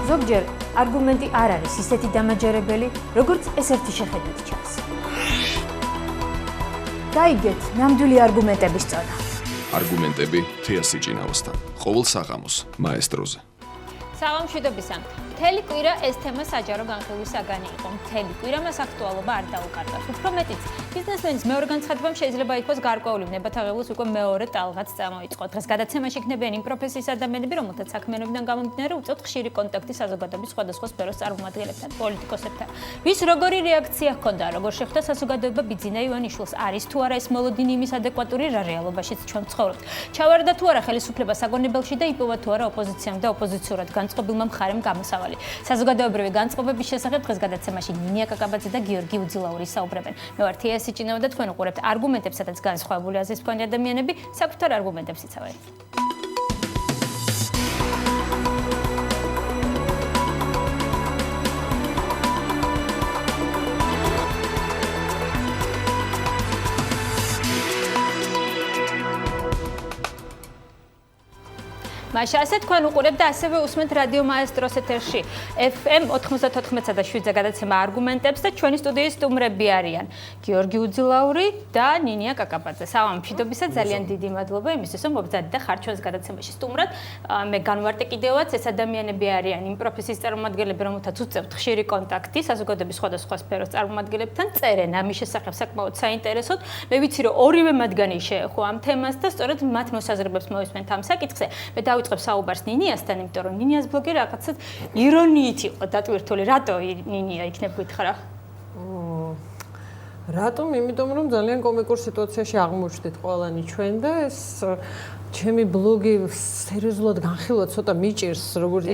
ზოგჯერ არგუმენტი არ არის ისეთი დამაჯერებელი, როგორც ეს ერთი შეხედვით ჩანს. დაიგეთ ნამდვილი არგუმენტების წონა. არგუმენტები თეას სიჭინაოსთან. ყოველ საღამოს მაესტროზე. საღამშვიდობისა. მთელი კვირა ეს თემა საჯარო განხილვის საგანი იყო. მთელი კვირა მას აქტუალობა არ დაუკარგავს. უფრო მეტიც, ბიზნესმენის მეორე განცხადებამ შეიძლება ითქვას გარკვეული ნებათაღებულს უკვე მეორე ტალღაც წამოიწყო. დღეს გადაცემაში იქნებიან იმ პროფესიის ადამიანები, რომელთაც საქმიანობიდან გამომდინარე უწევთ ხშირი კონტაქტი საზოგადოების სხვადასხვა სფეროს წარმომადგენლებთან, პოლიტიკოსებთან. ვის როგორი რეაქცია ჰქონდა, როგორ შეხვდა საზოგადოება ბიძინა ივანიშვილს, არის თუ არა ეს მოლოდინი იმის ადეკვატური რა რეალობაშიც ჩვენ ცხოვრობთ. ჩავარდა თუ არა ხელისუფლება საგონებელში და იპოვა თუ არა ოპოზიციამ და ოპოზიციურად განწყობილმა მხარემ გამოსავალი. საზოგადოებრივი განწყობების შესახებ დღეს გადაცემაში ნინია კაკაბაძე და გიორგი უძილაური საუბრებენ. მე ვარ თეა სიჭინაო და თქვენ უყურებთ არგუმენტებს, სადაც განსხვავებული აზრის მქონე ადამიანები საკუთარ არგუმენტებს იცავენ. მაშა ასე თქვენ უყურებთ და ასევე უსმენთ რადიო მაესტროს ეთერში FM 94.7 გადაცემა არგუმენტებს და ჩვენი სტუდიის სტუმრები არიან გიორგი უძილაური და ნინია კაკაბაძე. საღამშვიდობისა, ძალიან დიდი მადლობა იმისთვის, რომ მობრძანეთ და ხართ ჩვენს გადაცემაში სტუმრად. მე განვარტე კიდევაც ეს ადამიანები არიან იმ პროფესიის წარმომადგენლები, რომელთაც უწევთ ხშირი კონტაქტი საზოგადოების სხვადასხვა სფეროს წარმომადგენლებთან, წერენ ამის შესახებ საკმაოდ საინტერესოდ. მე ვიცი, რომ ორივე მათგანი შეეხო ამ თემას და სწორედ მათ მოსაზრებებს მოვისმენთ ამ საკითხზე. მე დავიწყებ საუბარს ნინიასთან, იმიტომ რომ ნინიას ბლოგი რაღაცად ირონიით იყო დატვირთული. რატო ნინია იქნებ გითხრა? რატომ? იმიტომ რომ ძალიან კომიკურ სიტუაციაში აღმოჩნდით ყველანი ჩვენ და ეს ჩემი ბლოგი სერიოზულად განხილვა ცოტა მიჭირს,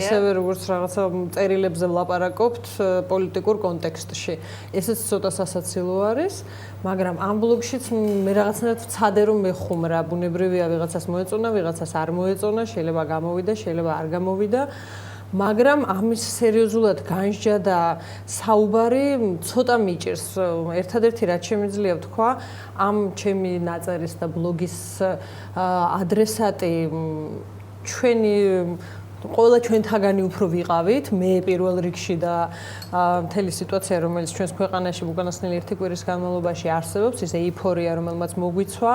ისევე როგორც რაღაცა წერილებზე ვლაპარაკობთ პოლიტიკურ კონტექსტში. ესეც ცოტა სასაცილო არის, მაგრამ ამ ბლოგშიც მე რაღაცნაირად ვცადე რომ მეხუმრა, ბუნებრივია ვიღაცას მოეწონა, ვიღაცას არ მოეწონა, შეიძლება გამოვიდა, შეიძლება არ გამოვიდა. მაგრამ ამის სერიოზულად განსჯა და საუბარი ცოტა მიჭირს. ერთადერთი რაც შემიძლია ვთქვა, ამ ჩემი ნაწერის და ბლოგის ადრესატი ჩვენი ყველა ჩვენთაგანი უფრო ვიყავით, მე პირველ რიგში და მთელი სიტუაცია, რომელიც ჩვენს ქვეყანაში უკანასკნელი ერთი კვირის განმავლობაში არსებობს, ის ეიფორია, რომელმაც მოგვიცვა.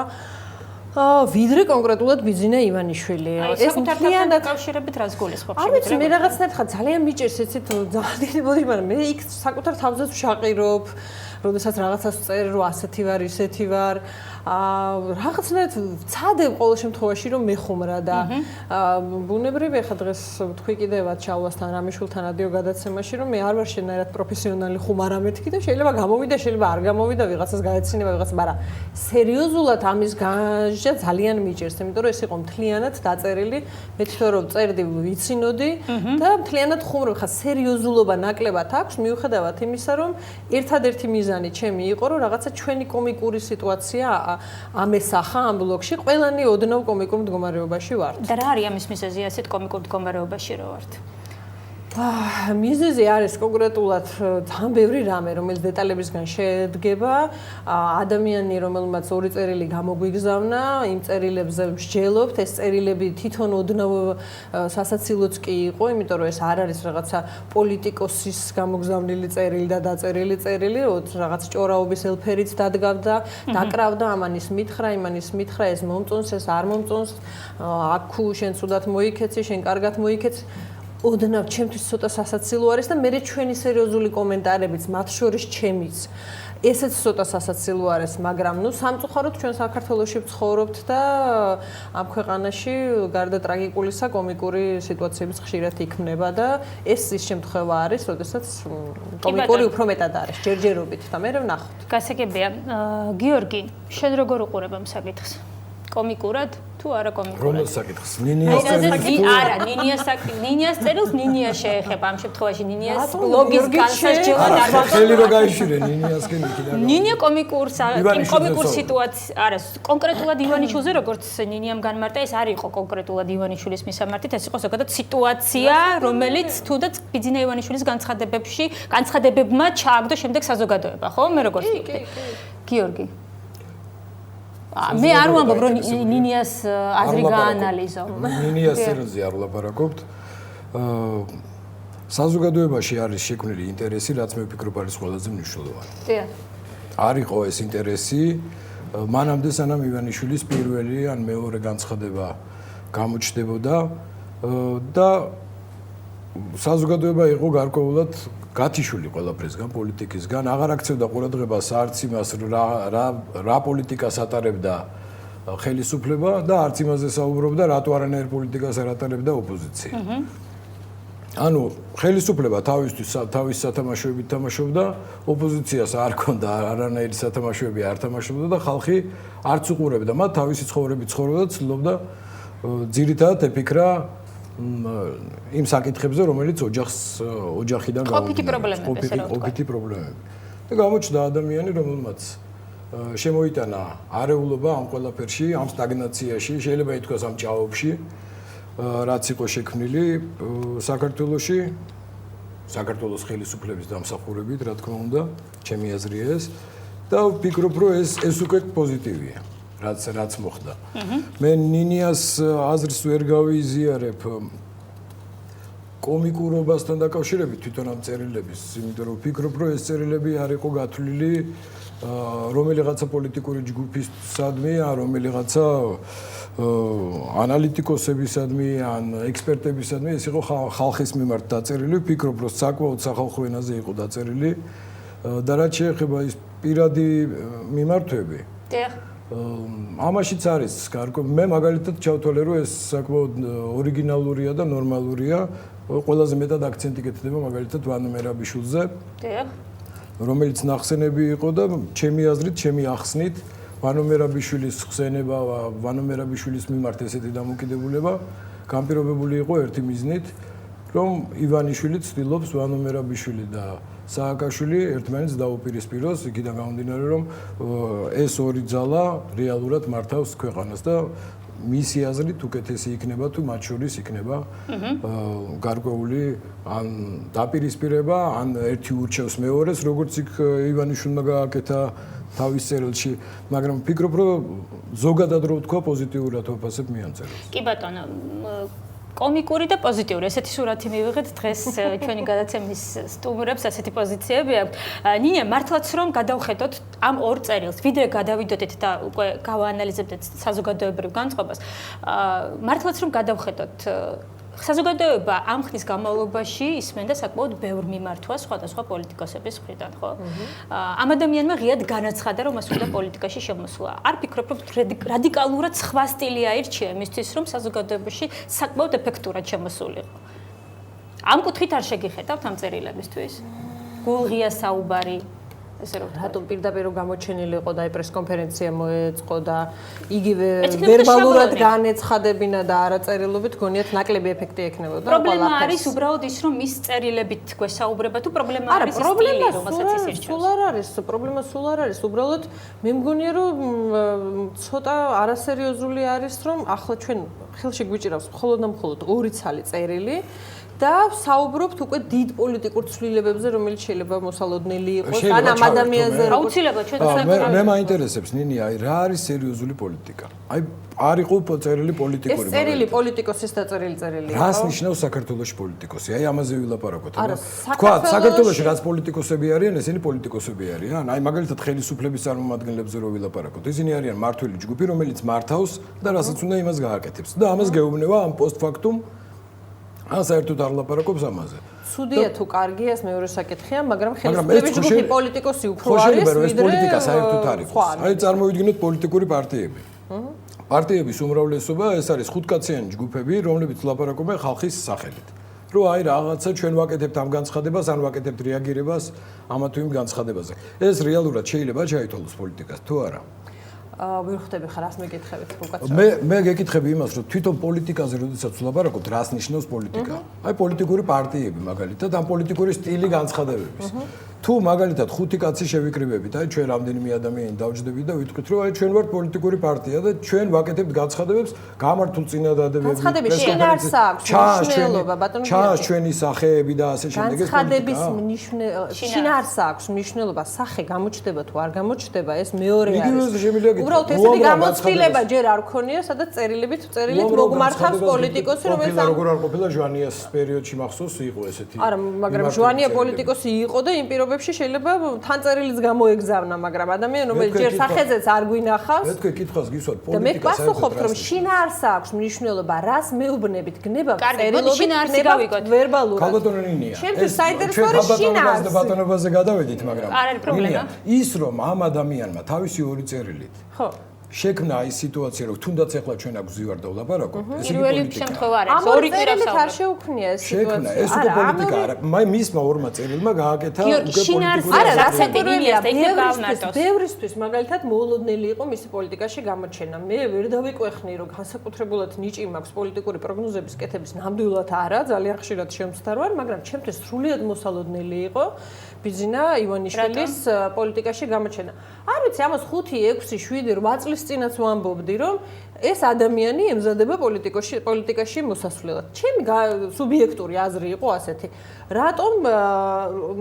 ვიდრე კონკრეტულად ბიძინა ივანიშვილი. ეს საკუთარ დაკავშირებით რას გულისხმობ? არ ვიცი, მე რაღაცნაირად ხა ძალიან მიჭირს ეცით ძალიან დიდი მოდი, მაგრამ მე იქ საკუთარ თავზეც ვშაყირობ, როდესაც რაღაცას ვწერ, რომ ასეთი ვარ, ისეთი ვარ. რაღაცნაირად ვცადებ ყოველ შემთხვევაში რომ მეხუმრა და ბუნებრივია ხა დღეს თქვი კიდევაც ჩავლასთან რამიშვილთან რადიო გადაცემაში რომ მე არ ვარ შენაირად პროფესიონალი ხუმარა მეთქი და შეიძლება გამოვიდა, შეიძლება არ გამოვიდა, ვიღაცას გაეცინება, ვიღაც, მაგრამ სერიოზულად ამის განსჯა ძალიან მიჭირს, იმიტომ რომ ეს იყო მთლიანად დაწერილი, მე თვითონ რომ წერდი ვიცინოდი და მთლიანად ხუმრობ, ხა სერიოზულობა ნაკლებად აქვს, მიუხედავად იმისა, რომ ერთადერთი მიზანი ჩემი იყო, რომ რაღაცა ჩვენი კომიკური სიტუაცია ამესახა ამ ბლოგში, ყველანი ოდნავ კომიკურ მდგომარეობაში ვართ. და რა არის ამის მიზეზი ასეთ კომიკურ მდგომარეობაში რო ვართ? მიზეზი არის კონკრეტულად ძალიან ბევრი რამე, რომელიც დეტალებისგან შედგება. ადამიანი, რომელმაც ორი წერილი გამოგვიგზავნა, იმ წერილებზე მსჯელობთ, ეს წერილები თვითონ ოდნავ სასაცილოც კი იყო, იმიტომ რომ ეს არ არის რაღაცა პოლიტიკოსის გამოგზავნილი წერილი და დაწერილი წერილი, რაღაც ჭორაობის ელფერით დადგავდა, დაკრავდა, ამანის მითხრა, იმანის მითხრა, ეს მომწონს, ეს არ მომწონს, აქ შენ ცუდად მოიქეცი, შენ კარგად მოიქეცი. ოდნავ ჩემთვის ცოტა სასაცილო არის და მე ჩვენი სერიოზული კომენტარებიც, მათ შორის ჩემიც. ესეც ცოტა სასაცილო არის, მაგრამ ნუ სამწუხაროდ ჩვენ საქართველოში ვცხოვრობთ და ამ ქვეყანაში გარდა ტრაგიკულისა კომიკური სიტუაციებიც ხშირად იქმნება და ეს ის შემთხვევა არის, როდესაც კომიკური უფრო მეტად არის, ჯერჯერობით და მე ვნახოთ. გასაგებია, გიორგი, შენ როგორ უყურებ ამ საკითხს? კომიკურად თუ არა კომიკურად? რომელ საკითხს? ნინიას არა, ნინიას წერილს ნინია შეეხება ამ შემთხვევაში, ნინიას ბლოგის განსაჯელად არ ვარ. ხელი რო გაიშვირე ნინიასკენ იქიდან. ნინია კომიკურ სიტუაციას, არა, კონკრეტულად ივანიშვილზე როგორც ნინიამ განმარტა, ეს არ იყო კონკრეტულად ივანიშვილის მისამართით, ეს იყო ზოგადად სიტუაცია, რომელიც თუნდაც ბიძინა ივანიშვილის განცხადებებმა ჩააგდო შემდეგ საზოგადოება, ხო? მე როგორც ვიტყვი. გიორგი მე არ ვამბობ რომ ნინიას აზრი გაანალიზო. ნინიას წერილზე არ ვლაპარაკობთ. საზოგადოებაში არის შექმნილი ინტერესი, რაც მე ვფიქრობ არის ყველაზე მნიშვნელოვანი. დიახ. არ იყო ეს ინტერესი მანამდე სანამ ივანიშვილის პირველი ან მეორე განცხადება გამოჩნდებოდა და საზოგადოება იყო გარკვეულად გათიშული ყველაფრისგან, პოლიტიკისგან, აღარ აქცევდა ყურადღებას არც იმას, რა პოლიტიკას ატარებდა ხელისუფლება და არც იმაზე საუბრობდა, რატო არანაირ პოლიტიკას არ ატარებდა ოპოზიცია. ანუ ხელისუფლება თავის სათამაშოებით თამაშობდა, ოპოზიციას არ ჰქონდა არანაირი სათამაშოები არ თამაშობდა და ხალხი არც უყურებდა მათ, თავისი ცხოვრებით ცხოვრობდა, ცდილობდა ძირითადად ეფიქრა იმ საკითხებზე, რომელიც ოჯახიდან ყოფილი პრობლემები. და გამოჩნდა ადამიანი, რომელმაც შემოიტანა არეულობა ამ ყველაფერში, ამ სტაგნაციაში, შეიძლება ითქვას ამ ჭაობში, რაც იყო შექმნილი საქართველოში, საქართველოს ხელისუფლების დამსახურებით, რა თქმა უნდა, ჩემი აზრია ეს და ვფიქრობ, რომ ეს უკვე პოზიტივია. რაც მოხდა. მე ნინიას აზრს ვერ გავიზიარებ კომიკურობასთან დაკავშირებით თვითონ ამ წერილების, იმიტომ რომ ვფიქრობ, რომ ეს წერილები არ იყო გათვლილი რომელიღაცა პოლიტიკური ჯგუფისადმი, ან რომელიღაცა ანალიტიკოსებისადმი, ან ექსპერტებისადმი, ეს იყო ხალხის მიმართ დაწერილი, ვფიქრობ, რომ საკმაოდ სახალხო ენაზე იყო დაწერილი და რაც შეეხება ის პირადი მიმართვები. დიახ. ამაშიც არის მე მაგალითად ჩავთვალე რომ ეს საკმაოდ ორიგინალურია და ნორმალურია ყველაზე მეტად აქცენტი გეთდება მაგალითად ვანო მერაბიშვილზე დიახ რომელიც ნახსენები იყო და ჩემი აზრით ჩემი ახსნით ვანო მერაბიშვილის ხსენება ვანო მერაბიშვილის მიმართ ესეთი დამოკიდებულება განპირობებული იყო ერთი მიზნით რომ ივანიშვილი ცდილობს ვანო მერაბიშვილი და სააკაშვილი ერთმანეთს დაუპირისპიროს იქიდან გამომდინარე რომ ეს ორი ძალა რეალურად მართავს ქვეყანას და მისი აზრით უკეთესი იქნება თუ მათ შორის იქნება გარკვეული ან დაპირისპირება ან ერთი ურჩევს მეორეს როგორც იქ ივანიშვილმა გააკეთა თავის წერილში მაგრამ ვფიქრობ რომ ზოგადად რო ვთქვა პოზიტიურად ვაფასებ მე ამ წერილს კი ბატონო კომიკური და პოზიტიური ესეთი სურათი მივიღეთ დღეს ჩვენი გადაცემის სტუმრებს ასეთი პოზიციები აქვს. ნინია მართლაც რომ გადავხედოთ ამ ორ წერილს, ვიდრე გადავიდოდეთ და უკვე გავაანალიზებდეთ საზოგადოებრივ განწყობას, მართლაც რომ გადავხედოთ საზოგადოება ამ ხნის განმავლობაში ისმენდა საკმაოდ ბევრ მიმართვას სხვადასხვა პოლიტიკოსების მხრიდან, ხო? ამ ადამიანმა ღიად განაცხადა, რომ მას უნდა პოლიტიკაში შემოსვლა. არ ფიქრობ, რომ რადიკალურად სხვა სტილი აირჩია იმისთვის, რომ საზოგადოებაში საკმაოდ ეფექტურად შემოსულიყო. ამ კუთხით არ შეგიხედავთ ამ წერილებისთვის? გულღია საუბარი ესე რომ რატომ პირდაპირ გამოჩენილი იყო და აი პრესკონფერენცია მოეწყო და იგივე ვერბალურად განეცხადებინა და არაწერილობით გონიათ ნაკლები ეფექტი ექნებოდა ყველაფერს. პრობლემა არის უბრალოდ ის რომ მის წერილებით გვესაუბრება თუ პრობლემა არის სტილი რომელსაც ის ირჩევს. სულ არ არის, პრობლემა სულ არ არის. უბრალოდ მე მგონია რომ ცოტა არასერიოზული არის რომ ახლა ჩვენ ხელში გვიჭირავს მხოლოდ და მხოლოდ ორი ცალი წერილი და საუბრობთ უკვე დიდ პოლიტიკურ ცვლილებებზე, რომელიც შეიძლება მოსალოდნელი იყოს, ან ამ ადამიანზე აუცილებლად ჩვენ მე მაინტერესებს ნინი, აი რა არის სერიოზული პოლიტიკა? აი არ იყო წერილი პოლიტიკური. ეს წერილი პოლიტიკოსის დაწერილი წერილია. რას ნიშნავს საქართველოს პოლიტიკოსი? აი ამაზე ვილაპარაკოთ. თქვა, საქართველოში რაც პოლიტიკოსები არიან, ესენი პოლიტიკოსები არიან. აი მაგალითად ხელისუფლების წარმომადგენლებზე რო ვილაპარაკოთ, ისინი არიან მართველი ჯგუფი, რომელიც მართავს და რასაც უნდა იმას გააკეთებს. და ამას გეუბნება ამ პოსტფაქტუმ ან საერთოდ არ ლაპარაკობს ამაზე. ცუდია თუ კარგია ეს მეორე საკითხია, მაგრამ ხელისუფლების ჯგუფი პოლიტიკოსი უფრო არის, ვიდრე ეს პოლიტიკა საერთოდ არ იყოს. აი წარმოვიდგინოთ პოლიტიკური პარტიები. პარტიების უმრავლესობა ეს არის ხუთკაციანი ჯგუფები, რომლებიც ლაპარაკობენ ხალხის სახელით. რომ აი რაღაცა ჩვენ ვაკეთებთ ამ განცხადებას, ან ვაკეთებთ რეაგირებას ამა თუ იმ განცხადებაზე. ეს რეალურად შეიძლება ჩაითვალოს პოლიტიკას თუ არა? ვერ ხვდები ხარ, რას მეკითხებით უკაცრავად. მე გეკითხები იმას, რომ თვითონ პოლიტიკაზე როდესაც ვლაპარაკობ, რას ნიშნავს პოლიტიკა? აი პოლიტიკური პარტიები მაგალითად, ამ პოლიტიკური სტილი განცხადებების. თუ მაგალითად 5 კაცი შევიკრიბებით, აი ჩვენ რამდენიმე ადამიანი დავჯდებით და ვიტყვით, რომ აი ჩვენ ვართ პოლიტიკური პარტია და ჩვენ ვაკეთებთ გაცხადებებს გამართულ წინადადებები. გაცხადების შინაარსს აქვს მნიშვნელობა, ბატონო. ჩაას ჩვენი სახეები და ასე შემდეგ ეს გაცხადების შინაარსს აქვს მნიშვნელობა, სახე გამოჩნდება თუ არ გამოჩნდება, ეს მეორე არის. უბრალოდ ესეთი გამოცდილება ჯერ არ ქონია, სადაც წერილებით მოგმართავს პოლიტიკოსი, რომელიც როგორ არ ყოფილა ჟვანიას პერიოდში მახსოვს იყო ესეთი. არა, მაგრამ ჟვანია პოლიტიკოსი იყო და იმ პირობებში შეიძლება თან წერილიც გამოეგზავნა, მაგრამ ადამიანი რომელიც ჯერ სახეზეც არ გვინახავს. მე თქვენ კითხვას გისვათ და მე პასუხობთ, რომ შინაარსს აქვს მნიშვნელობა, რას მეუბნებით, გნება წერილობით, გნება ვერბალურად. ქალბატონინია. ჩემთვის საინტერესოა შინაარსი. და ბატონობაზე გადავედით, მაგრამ არ არის პრობლემა. ის რომ ამ ადამიანმა თავისი ორი წერილით ხო შექმნა ის სიტუაცია, რომ თუნდაც ახლა ჩვენ აქ ვზივარ და ვლაპარაკობ, ეს იგი პირველი პოლიტიკა. შემთხვევა არის, ორი კვირას არ შეუქმნია ეს შექმნა, ეს უკვე პოლიტიკა არა. მისმა ორმა წერილმა გააკეთა უკვე პოლიტიკური. არა, რასეთი ლილიას და იქნებ გავმარტოს. ბევრისთვის მაგალითად მოულოდნელი იყო მისი პოლიტიკაში გამოჩენა. მე ვერ დავიკვეხნი, რომ განსაკუთრებულად ნიჭი მაქვს პოლიტიკური პროგნოზების კეთების ნამდვილად არა, ძალიან ხშირად შემსწარ ვარ, მაგრამ ჩემთვის სრულიად მოსალოდნელი იყო ბიძინა ივანიშვილის პოლიტიკაში გამოჩენა. არ ვიცი, ამას 5, 6, 7, 8 წლის წინაც ვამბობდი, რომ ეს ადამიანი ემზადება პოლიტიკაში მოსასვლელად. ჩემი სუბიექტური აზრი იყო ასეთი. რატომ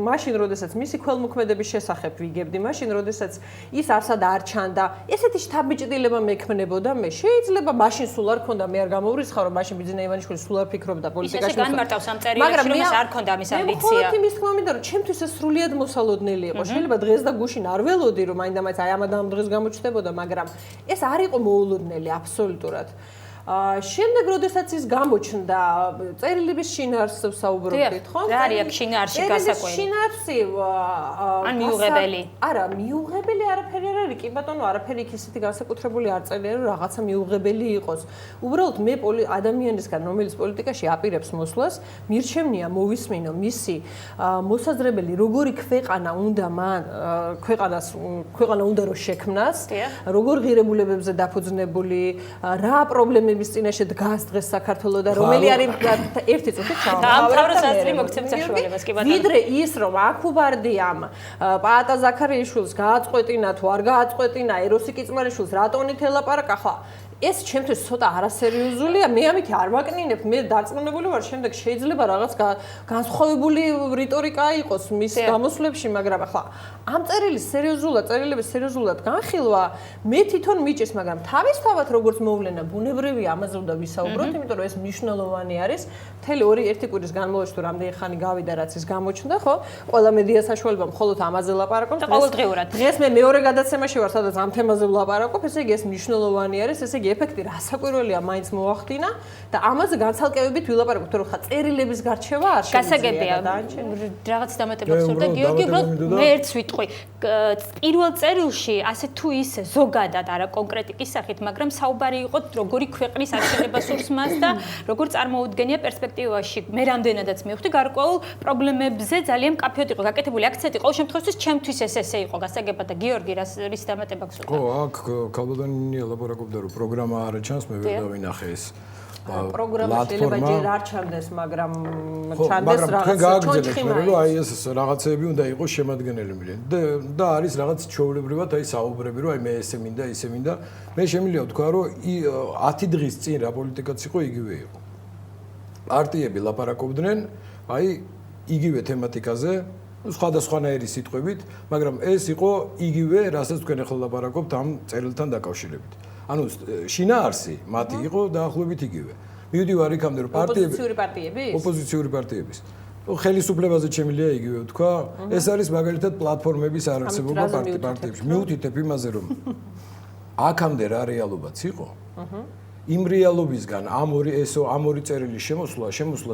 მაშინ, როდესაც მისი ქველმოქმედების შესახებ ვიგებდი, მაშინ, როდესაც ის არსად არ ჩანდა, ესეთი შთაბეჭდილება მექმნებოდა მე. შეიძლება მაშინ სულ არ ქონდა, მე არ გამოვრიცხავ, რომ მაშინ ბიძინა ივანიშვილი სულ არ ფიქრობდა პოლიტიკაში. ისე განმარტავს ამ წერილებში, რომ ეს არ ქონდა ამის ამბიცია. მე იმის თქმა მინდა, რომ ჩემთვის ეს სრულიად მოსალოდნელი იყო. შეიძლება დღეს და გუშინ არ ველოდი, რომ მაინდა-მაინც აი ამ ადამიანს დღეს გამოჩნდებოდა, მაგრამ ეს არ იყო მოულოდნელი აბსოლუტურად. შემდეგ როდესაც ის გამოჩნდა, წერილების შინაარსს ვსაუბრობდით, ხო? რა არის აქ შინაარსში გასაკვირი? შინაარსი ან მიუღებელი? არა, მიუღებელი არაფერი არ არის, კი ბატონო, არაფერი იქ ისეთი განსაკუთრებული არ წერია, რომ რაღაცა მიუღებელი იყოს. უბრალოდ მე ადამიანისგან, რომელიც პოლიტიკაში აპირებს მოსვლას, მირჩევნია მოვისმინო მისი მოსაზრებელი, როგორი ქვეყანა უნდა მან, ქვეყანა უნდა რომ შექმნას, როგორ ღირებულებებზე დაფუძნებული, რა პრობლემები მის წინაშე დგას დღეს საქართველოს და რომელი არის ერთი წუთი დაამთავროს აზრი მოგცემ საშუალებას კი ბატონო ვიდრე ის რომ აქუბარდიამ პაატა ზაქარიაშვილს გააწყვეტინა თუ არ გააწყვეტინა ეროსი კიწმარიშვილს რატონით ელაპარაკა ხა ეს ჩემთვის ცოტა არასერიოზულია მე ამით არ ვაკნინებ მე დარწმუნებული ვარ შემდეგ შეიძლება რაღაც განსხვავებული რიტორიკა იყოს მის გამოსვლებში მაგრამ ახლა ამ წერილების სერიოზულად განხილვა მე თვითონ მიჭირს მაგრამ თავისთავად როგორც მოვლენა ბუნებრივია ამაზე უნდა ვისაუბროთ იმიტომ რომ ეს მნიშვნელოვანი არის მთელი 2-1 კვირის განმავლობაში თუ რამდენი ხანი გავიდა რაც ის გამოჩნდა ხო ყველა მედია საშუალება მხოლოდ ამაზე ლაპარაკობს დღეს მე მეორე გადაცემაში ვარ სადაც ამ თემაზე ვლაპარაკობ ესე იგი ეს მნიშვნელოვანი არის ესე იგი ეფექტი რასაკვირველია მაინც მოახდინა და ამაზე განცალკევებით ვილაპარაკოთ რომ ხა წერილების გარჩევა არ შესაძლებელია რაღაც დამატებაც უნდა გიორგი უბრალოდ მე ერთს ვიტყვი პირველ წერილში ასე თუ ისე ზოგადად არა კონკრეტიკის სახით მაგრამ საუბარი იყო როგორი ქვეყნის აღშენებას სურს მას და როგორ წარმოუდგენია პერსპექტივაში მე რამდენადაც მივხვდი გარკვეულ პრობლემებზე ძალიან მკაფიოდ იყო გაკეთებული აქცენტი ყოველ შემთხვევაში ჩემთვის ესე იყო გასაგებად და გიორგი რის დამატება გსურდა ხო აქ ქალბატონი ელაპარაკობდა რომ პროგრამა არ ჩანს მე ვერ დავინახე ეს პროგრამა შეიძლება ჯერ არ ჩანდეს მაგრამ ჩანდეს რაღაც ჩონჩხი მაგრამ აი ეს რაღაცები უნდა იყოს შემადგენელი და არის რაღაც ჩვეულებრივად აი საუბრები რომ აი მე ესე მინდა ისე მინდა მე შემიძლია ვთქვა რომ 10 დღის წინ რა პოლიტიკაც იყო იგივე იყო პარტიები ლაპარაკობდნენ აი იგივე თემატიკაზე სხვადასხვანაირი სიტყვებით მაგრამ ეს იყო იგივე რასაც თქვენ ახლა ლაპარაკობთ ამ წერილთან დაკავშირებით ანუ შინაარსი მათი იყო დაახლოებით იგივე. მივდივარ იქამდე რომ ოპოზიციური პარტიების ხელისუფლებაზე შემიძლია იგივე ვთქვა. ეს არის მაგალითად პლატფორმების არარსებობა პარტიებში. მივუთითებ იმაზე რომ აქამდე რა რეალობაც იყო. იმ რეალობისგან ამ ორი წერილის შემოსვლა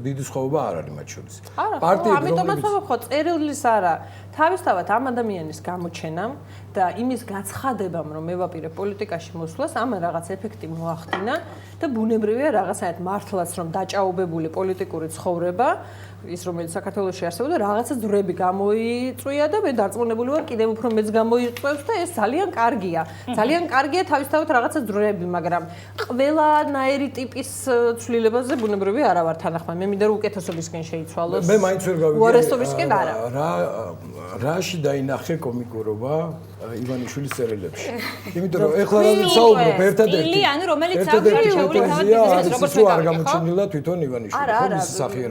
დიდი სხვაობა არ არის მათ შორის. პარტიები ამიტომაც ვთქვა წერილის არა თავისთავად ამ ადამიანის გამოჩენამ და იმის გაცხადებამ რომ მე ვაპირებ პოლიტიკაში მოსვლას ამ რაღაც ეფექტი მოახდინა და ბუნებრივია რაღაცაად მართლაც რომ დაჭაობებული პოლიტიკური ცხოვრება ის რომელიც საქართველოში არსებობდა რაღაცა ძვრები გამოიწვია და მე დარწმუნებული ვარ კიდევ უფრო მეც გამოიწვევს და ეს ძალიან კარგია თავისთავად რაღაცა ძვრები მაგრამ ყველანაირი ტიპის ცვლილებაზე ბუნებრივი არა ვარ თანახმად. მე მინდა რომ უკეთესობისკენ შეიცვალოს. მე მაინც ვერ გავიგე. უარესობისკენ არა. რაში დაინახე კომიკურობა ივანიშვილის წერილებში. იმიტომ რომ ეხლა რა ვისაუბრებ ერთადერთი. სტილი, ანუ რომელიც აქვს არჩეული თავად როგორც მე არ გამოჩენილა თვითონ ივანიშვილი. არა,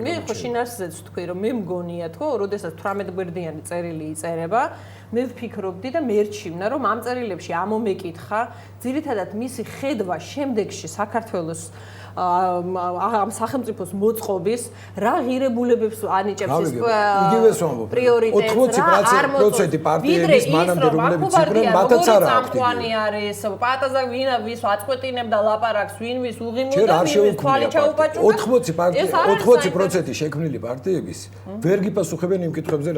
მე ხო შინაარსზეც ვთქვი რომ მე მგონია თქო, როდესაც 18 გვერდიანი წერილი იწერება, მე ვფიქრობდი და მერჩივნა რომ ამ წერილებში ამომეკითხა ძირითადად მისი ხედვა შემდეგში საქართველოს ამ სახელმწიფოს მოწყობის რა ღირებულებებს ანიჭებს ის იგივეს ვამბობ. პრიორიტეტს 80% პარტიების მანამდე რომლებიც იყვნენ მათაც არ აქვს. წამყვანი არის, პატაზა ვის აწყვეტინებდა ლაპარაკს, ვინ ვის უღიმოდა, ჯერ არ ვინ თვალი ჩაუპაჭურა. 80% შექმნილი პარტიების ვერ გიპასუხებენ იმ კითხვებზე,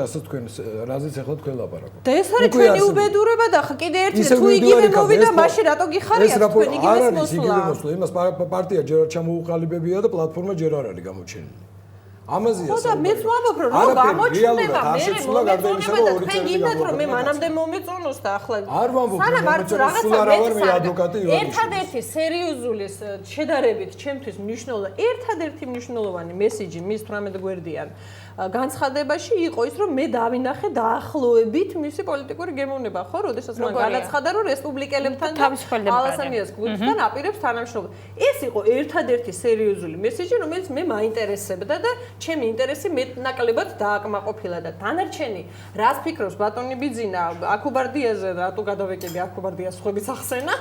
რაზეც ახლა თქვენ ლაპარაკობთ. და ეს არის ჩვენი უბედურება და კიდე ერთი თუ იგივე მოვიდა, მაშინ რატო გიხარიათ თქვენ იგივეს მოსვლა? იმას პარტია ჯერ არ ჩამოუყალიბებია და პლატფორმა ჯერ არ არის გამოჩენილი. ამაზეა. ხო და მეც ვამბობ რომ გამოჩნდება, მე მომეწონება და თქვენ გინდათ რომ მე მანამდე მომეწონოს და ახლა არ ვამბობ სულ არა ვარ მე ადვოკატი ივანიშვილი. ერთადერთი სერიოზული შედარებით ჩემთვის ერთადერთი მნიშვნელოვანი მესიჯი მის 18 გვერდიან განცხადებაში იყო ის რომ მე დავინახე დაახლოებით მისი პოლიტიკური გემოვნება ხო როდესაც მან განაცხადა რომ რესპუბლიკელებთან და ალასამიას გუნდთან აპირებს თანამშრომლობა. ეს იყო ერთადერთი სერიოზული მესიჯი რომელიც მე მაინტერესებდა და ჩემი ინტერესი მეტნაკლებად დააკმაყოფილა და დანარჩენი რას ფიქრობს ბატონი ბიძინა აკუბარდიაზე რატო გადავეკები აკუბარდიას ხვების ახსენა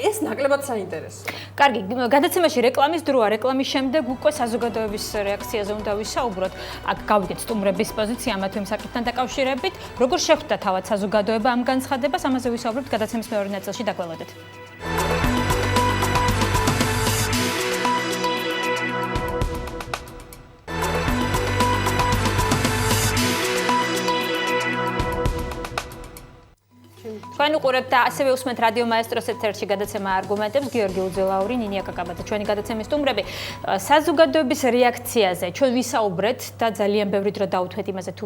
ეს ნაკლებად საინტერესოა. კარგი, გადაცემაში რეკლამის დროა, რეკლამის შემდეგ უკვე საზოგადოების რეაქციაზე უნდა ვისაუბროთ. აქ გავიგეთ სტუმრების პოზიცია მათ იმ საკითხთან დაკავშირებით. როგორ შეხვდა თავად საზოგადოება ამ განცხადებას, ამაზე ვისაუბრებთ გადაცემის მეორე ნაწილში, დაგველოდეთ. თქვენ უყურებთ და ასევე უსმენთ რადიო მაესტროს ეთერში გადაცემა არგუმენტებს გიორგი უძელაური, ნინია კაკაბაძე, ჩვენი გადაცემის სტუმრები. საზოგადოების რეაქციაზე ჩვენ ვისაუბრეთ და ძალიან ბევრი დრო დავუთვეთ იმაზე თუ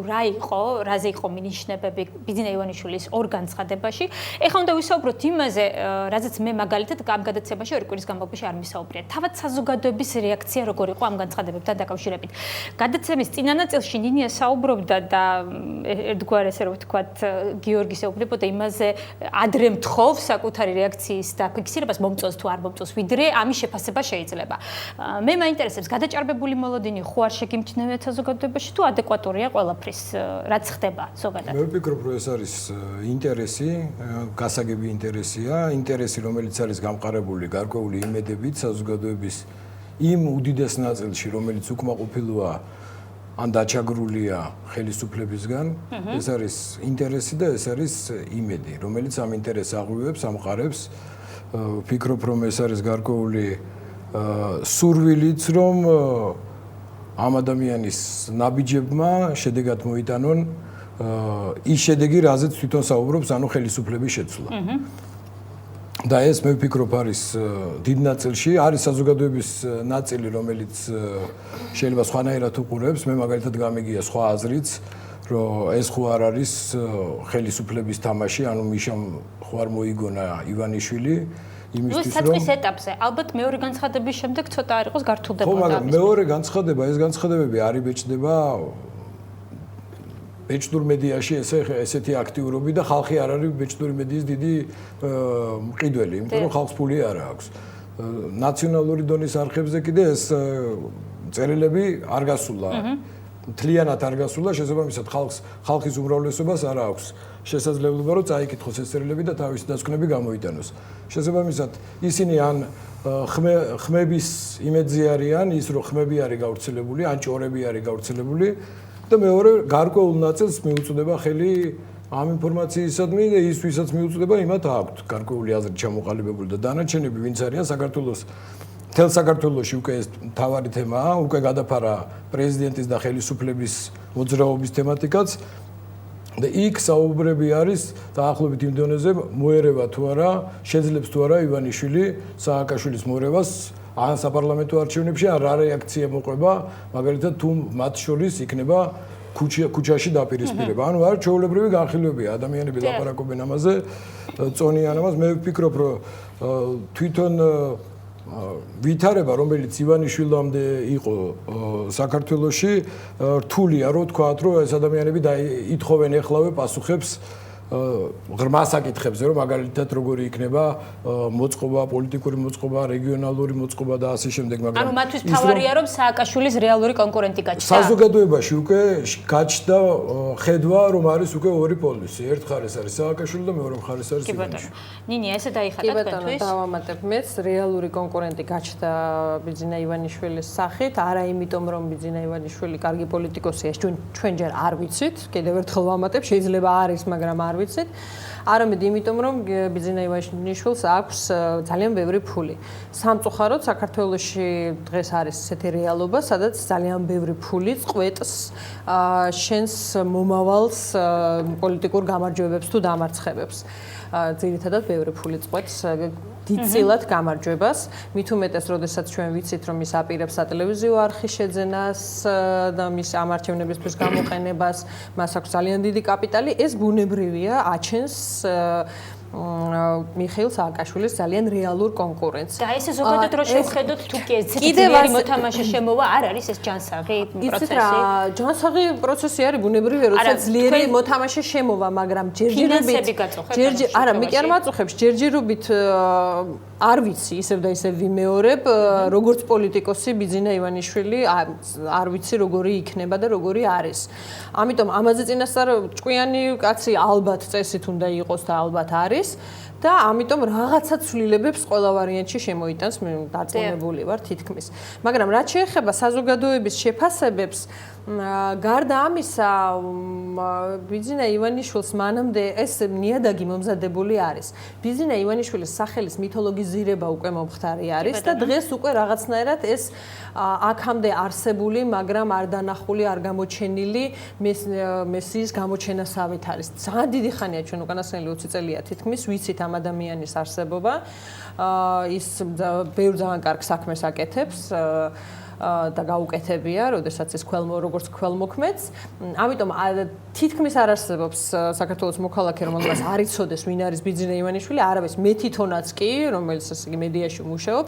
რაზე იყო მინიშნებები ბიძინა ივანიშვილის ორ განცხადებაში. ეხლა უნდა ვისაუბროთ იმაზე, რაზეც მე მაგალითად ამ გადაცემაში ორი კვირის განმავლობაში არ ვისაუბრია. თავად საზოგადოების რეაქცია როგორ იყო ამ განცხადებებთან დაკავშირებით. გადაცემის წინა ნაწილში ნინია საუბრობდა და ერთგვარ ესე რომ ვთქვათ გიორგის ეუბნებოდა იმაზე ადრე მთხოვ საკუთარი რეაქციის დაფიქსირებას მომწონს თუ არ მომწონს ვიდრე ამის შეფასება შეიძლება. მე მაინტერესებს გადაჭარბებული მოლოდინი ხო არ შეგიმჩნევიათ საზოგადოებაში თუ ადეკვატურია ყველაფრის რაც ხდება ზოგადად. მე ვფიქრობ რომ ეს არის ინტერესი, გასაგები ინტერესი რომელიც არის გამყარებული გარკვეული იმედებით საზოგადოების იმ უდიდეს ნაწილში რომელიც უკმაყოფილოა ან დაჩაგრულია ხელისუფლებისგან, ეს არის ინტერესი და ეს არის იმედი, რომელიც ამ ინტერესს აღვივებს, ამყარებს. ვფიქრობ, რომ ეს არის გარკვეული სურვილიც, რომ ამ ადამიანის ნაბიჯებმა შედეგად მოიტანონ ის შედეგი, რაზეც თვითონ საუბრობს, ანუ ხელისუფლების შეცვლა. და ეს მე ვფიქრობ არის დიდ ნაწილში არის საზოგადოების ნაწილი რომელიც შეიძლება სხვანაირად უყურებს მე მაგალითად გამიგია სხვა აზრიც რომ ეს ხო არ არის ხელისუფლების თამაში ანუ მიშამ ხო არ მოიგონა ივანიშვილი იმისთვის რომ ეს ეტაპზე ალბათ მეორე განცხადების შემდეგ ცოტა არ იყოს გართულდებოდა ხო მაგრამ მეორე განცხადება ეს განცხადებები არ იბეჭდება ბეჭდურ მედიაში ესეთი აქტიურობი და ხალხი არ არის ბეჭდური მედიის დიდი მყიდველი, იმიტომ რომ ხალხს ფული არ აქვს. ნაციონალური დონის არხებზე კიდე ეს წერილები არ გასულა. მთლიანად არ გასულა, შესაბამისად ხალხის უმრავლესობას არ აქვს შესაძლებლობა რომ წაიკითხოს ეს წერილები და თავისი დასკვნები გამოიტანოს. შესაბამისად ისინი ან ხმების იმედზე არიან, ის რომ ხმები არის გავრცელებული, ან ჭორები არის გავრცელებული და მეორე გარკვეულ ნაწილს მიუწვდება ხელი ამ ინფორმაციისადმი და ის ვისაც მიუწვდება იმათ აქვთ გარკვეული აზრი ჩამოყალიბებული და დანარჩენები ვინც არიან საქართველოს თელ საქართველოში უკვე ეს მთავარი თემაა უკვე გადაფარა პრეზიდენტის და ხელისუფლების მოძრაობის თემატიკაც და იქ საუბრები არის დაახლოებით იმ დონეზე მოერევა თუ არა შეძლებს თუ არა ივანიშვილი სააკაშვილის მოერევას ან საპარლამენტო არჩევნებში რა რეაქცია მოყვება მაგალითად თუ მათ შორის იქნება ქუჩაში დაპირისპირება. ანუ არ ჩვეულებრივი განხილვებია, ადამიანები ლაპარაკობენ ამაზე, წონიან ამას. მე ვფიქრობ, რომ თვითონ ვითარება, რომელიც ივანიშვილამდე იყო საქართველოში, რთულია, რო თქვათ, რომ ეს ადამიანები ითხოვენ ეხლავე პასუხებს ღრმა საკითხებზე, რომ მაგალითად როგორი იქნება მოწყობა, პოლიტიკური მოწყობა, რეგიონალური მოწყობა და ასე შემდეგ, მაგრამ ანუ მათთვის თავარია რომ სააკაშვილის რეალური კონკურენტი გაჩნდა. საზოგადოებაში უკვე გაჩნდა ხედვა, რომ არის უკვე ორი პოლისი. ერთ მხარეს არის სააკაშვილი და მეორე მხარეს არის ივანიშვილი. ნინი, ესე დაიხატა თქვენთვის? დავამატებ მეც რეალური კონკურენტი გაჩნდა ბიძინა ივანიშვილის სახით, არა იმიტომ რომ ბიძინა ივანიშვილი კარგი პოლიტიკოსია, ჩვენ ჯერ არ ვიცით, კიდევ ერთხელ ვამატებ, შეიძლება არის, მაგრამ არ ვიცით. არამედ იმიტომ რომ ბიძინა ივანიშვილს აქვს ძალიან ბევრი ფული. სამწუხაროდ საქართველოში დღეს არის ესეთი რეალობა, სადაც ძალიან ბევრი ფული წყვეტს შენს მომავალს პოლიტიკურ გამარჯვებებს თუ დამარცხებებს. ძირითადად ბევრი ფული წყვეტს დიდწილად გამარჯვებას, მით უმეტეს, როდესაც ჩვენ ვიცით, რომ ის აპირებს სატელევიზიო არხის შეძენას და მის ამ არჩევნებისთვის გამოყენებას, მას აქვს ძალიან დიდი კაპიტალი, ეს ბუნებრივია, აჩენს მიხეილ სააკაშვილის ძალიან რეალურ კონკურენტს. და ეს ზოგადად რო შევხედოთ, თუ კი ესეთი ძლიერი მოთამაშე შემოვა, არ არის ეს ჯანსაღი პროცესი? იცით რა, ჯანსაღი პროცესი არის ბუნებრივია, როცა ძლიერი მოთამაშე შემოვა, მაგრამ ჯერჯერობით არა, მე კი არ მაწუხებს, ჯერჯერობით არ ვიცი, ისევ და ისევ ვიმეორებ, როგორც პოლიტიკოსი ბიძინა ივანიშვილი არ ვიცი როგორი იქნება და როგორი არის. ამიტომ ამაზე წინასწარ ჭკვიანი კაცი ალბათ წესით უნდა იყოს და ალბათ არის. და ამიტომ რაღაცა ცვლილებებს ყველა ვარიანტში შემოიტანს, მე დარწმუნებული ვარ თითქმის. მაგრამ რაც შეეხება საზოგადოების შეფასებებს, გარდა ამისა, ბიძინა ივანიშვილს მანამდე ეს ნიადაგი მომზადებული არის. ბიძინა ივანიშვილის სახელის მითოლოგიზირება უკვე მომხდარი არის და დღეს უკვე რაღაცნაირად ეს აქამდე არსებული, მაგრამ არ დანახული, არ გამოჩენილი მესიის გამოჩენასავით არის. ძალიან დიდი ხანია ჩვენ უკანასკნელი 20 წელია თითქმის ვიცით ამ ადამიანის არსებობა. ის ბევრ ძალიან კარგ საქმეს აკეთებს. და გაუკეთებია, როდესაც ეს როგორც ქველმოქმედს. ამიტომ თითქმის არ არსებობს საქართველოს მოქალაქე, რომელსაც არ იცოდეს, ვინ არის ბიძინა ივანიშვილი, არავის მე თვითონაც კი, რომელიც ესე იგი მედიაში მუშაობ,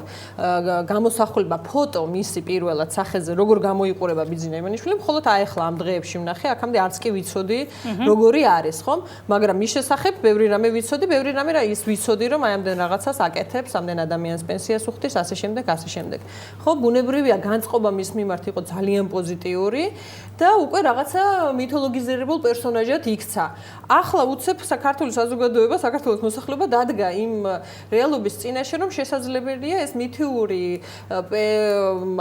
გამოსახულება ფოტო მისი პირველად სახეზე, როგორ გამოიყურება ბიძინა ივანიშვილი, მხოლოდ აეხლა ამ დღეებში ვნახე, აქამდე არც კი ვიცოდი, როგორი არის, ხომ? მაგრამ მის შესახებ ბევრი რამე ვიცოდი, ბევრი რამე ის ვიცოდი, რომ აი ამდენ რაღაცას აკეთებს, ამდენ ადამიანს პენსიას უხდის, ასე შემდეგ, ასე შემდეგ. ხო, ბუნებრივია წყობა მის მიმართ იყო ძალიან პოზიტიური და უკვე რაღაცა მითოლოგიზირებულ პერსონაჟად იქცა. ახლა უცებ საქართველოს საზოგადოება, საქართველოს მოსახლეობა დადგა იმ რეალობის წინაშე, რომ შესაძლებელია ეს მითიური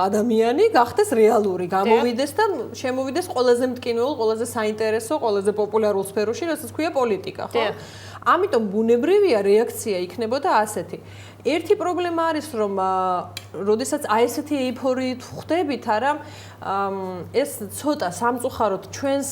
ადამიანი გახდეს რეალური, გამოვიდეს და შემოვიდეს ყველაზე მტკივნეულ, ყველაზე საინტერესო, ყველაზე პოპულარულ სფეროში, რასაც ქვია პოლიტიკა, ხო? ამიტომ ბუნებრივია რეაქცია იქნებოდა ასეთი. ერთი პრობლემა არის, რომ როდესაც აი ესეთი ეიფორიით ხვდებით, არა, ეს ცოტა სამწუხაროდ ჩვენს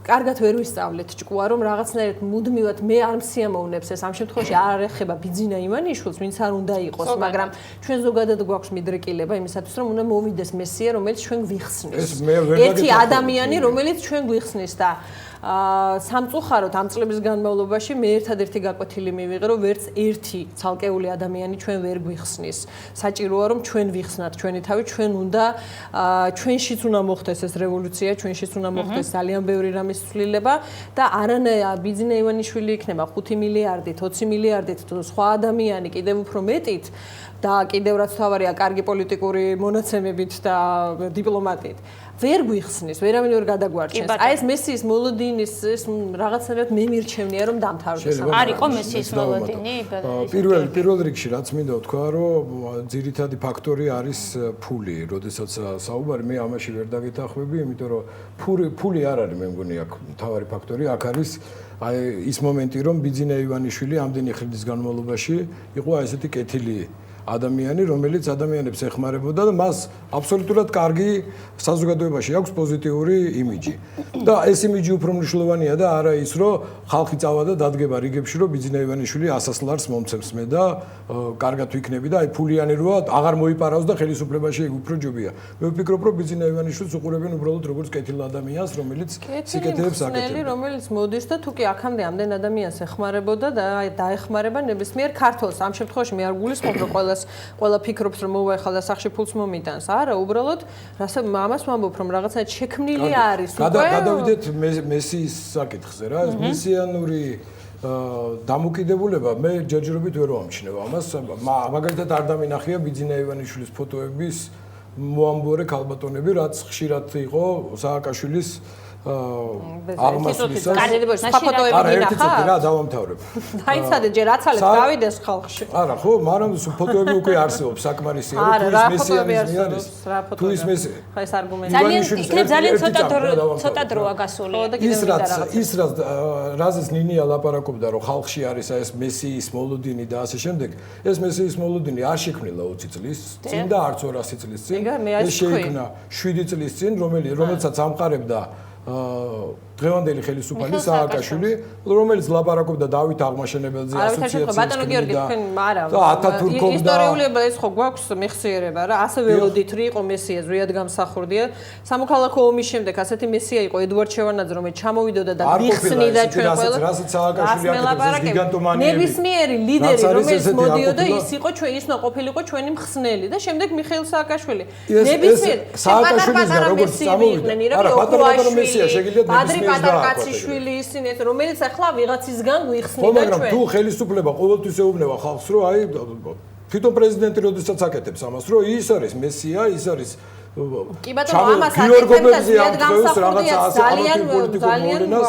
კარგად ვერ ვისწავლეთ ჭკუა, რომ რაღაცნაირად მუდმივად მე არ მსიამოვნებს ეს ამ შემთხვევაში არ ეხება ბიძინა ივანიშვილს, ვინც არ უნდა იყოს, მაგრამ ჩვენ ზოგადად გვაქვს მიდრეკილება იმისათვის, რომ უნდა მოვიდეს მესია, რომელიც ჩვენ გვიხსნის. ერთი ადამიანი, რომელიც ჩვენ გვიხსნის და სამწუხაროდ ამ წლების განმავლობაში მე ერთადერთი გაკვეთილი მივიღე, რომ ვერც ერთი ცალკეული ადამიანი ჩვენ ვერ გვიხსნის. საჭიროა რომ ჩვენ ვიხსნათ ჩვენი თავი, ჩვენ უნდა ჩვენშიც უნდა მოხდეს ეს რევოლუცია, ჩვენშიც უნდა მოხდეს ძალიან ბევრი რამის ცვლილება და არანაირ ბიძინა ივანიშვილი იქნება 5 მილიარდით, 20 მილიარდით თუ სხვა ადამიანი კიდევ უფრო მეტით და კიდევ რაც თავარია კარგი პოლიტიკური მონაცემებით და დიპლომატიით. ვერ გვიხსნის, ვერავინ ვერ გადაგვარჩენს. აი ეს მესიის მოლოდინის ეს რაღაცნაირად მე მირჩევნია რომ დამთავრდეს. არ იყო მესიის მოლოდინი? პირველ რიგში რაც მინდა ვთქვა, რომ ძირითადი ფაქტორი არის ფული. როდესაც საუბარი მე ამაში ვერ დაგეთანხმები, იმიტომ რომ ფული არ არის მე მგონი აქ მთავარი ფაქტორი, აქ არის აი ის მომენტი, რომ ბიძინა ივანიშვილი ამდენი ხნის განმავლობაში იყო აი ესეთი კეთილი ადამიანი, რომელიც ადამიანებს ეხმარებოდა და მას აბსოლუტურად კარგი საზოგადოებაში აქვს პოზიტიური იმიჯი. და ეს იმიჯი უფრო მნიშვნელოვანია და არა ის, რომ ხალხი წავა და დადგება რიგებში, რომ ბიძინა ივანიშვილი 100 ლარს მომცემს მე და კარგად ვიქნები და აი ფულიანი როა აღარ მოიპარავს და ხელისუფლებაში უფრო ჯობია. მე ვფიქრობ, რომ ბიძინა ივანიშვილს უყურებენ უბრალოდ როგორც კეთილ ადამიანს, რომელიც სიკეთეებს აკეთებს. რომელიც მოდის და თუ კი აქამდე ამდენ ადამიანს ეხმარებოდა და დაეხმარება ნებისმიერ ქართველს. ამ შემთხვევაში მე არ გულისხმობ, რომ ყველა ფიქრობს, რომ მოუახალ და სახში ფულს მომიტანს. არა, უბრალოდ ამას ვამბობ, რომ რაღაცა შექმნილი არის უკვე. გადავიდეთ მესიის საკითხზე რა, ეს მესიანური დამოკიდებულება მე ჯერჯერობით ვერ ვამჩნევ ამას. მაგალითად არ დამინახია ბიძინა ივანიშვილის ფოტოების მოამბორე ქალბატონები, რაც ხშირად იყო სააკაშვილის აღმასვლისა. არა, ერთი წუთი რა დავამთავრებ. დაიცადე ჯერ აცალებს გავიდეს ხალხში. არა, ხო, მაგრამ ფოტოები უკვე არსებობს საკმარისია, თუ ის მესიანიზმი არის. თუ ის ხა ეს არგუმენტი. ძალიან ცოტა დროა გასული. ის რაზეც ნინია ლაპარაკობდა, რომ ხალხში არის ეს მესიის მოლოდინი და ასე შემდეგ, ეს მესიის მოლოდინი არ შექმნილა 20 წლის წინ და არც 200 წლის წინ. ეს შეიქმნა 7 წლის წინ, რომელსაც ამყარებდა დღევანდელი ხელისუფალი სააკაშვილი, რომელიც ლაპარაკობდა დავით აღმაშენებელზე ასოციაციის ბატონო გიორგი თქვენ არა ათათურქოვდა ისტორიულება ეს ხო გვაქვს მეხსიერება რა ასე ველოდით რომ იყო მესია ზვიად გამსახურდია სამოქალაქო ომის შემდეგ ასეთი მესია იყო ედუარდ შევარდნაძე რომელიც ჩამოვიდოდა და მიხსნიდა ჩვენ ყველა რასაც სააკაშვილი აკეთებს გიგანტომანიები ნებისმიერი ლიდერი რომელიც მოდიოდა ის იყო ჩვენ ისნო ყოფილიყო ჩვენი მხსნელი და შემდეგ მიხეილ სააკაშვილი ნებისმიერი სააკაშვილისგან როგორც წამოვიდა არა პატარა მესია შეგიძლიათ ნებისმიერ პატრიკატარკაციშვილი ისინი რომელიც ახლა ვიღაცისგან გვიხსნიდა ჩვენ. მაგრამ თუ ხელისუფლება ყოველთვის ეუბნება ხალხს, რომ აი თვითონ პრეზიდენტი როდესაც აკეთებს ამას, რომ ის არის მესია, ის არის კი ბატონო ამას აკეთებდა ზვიად გამსახურდია ძალიან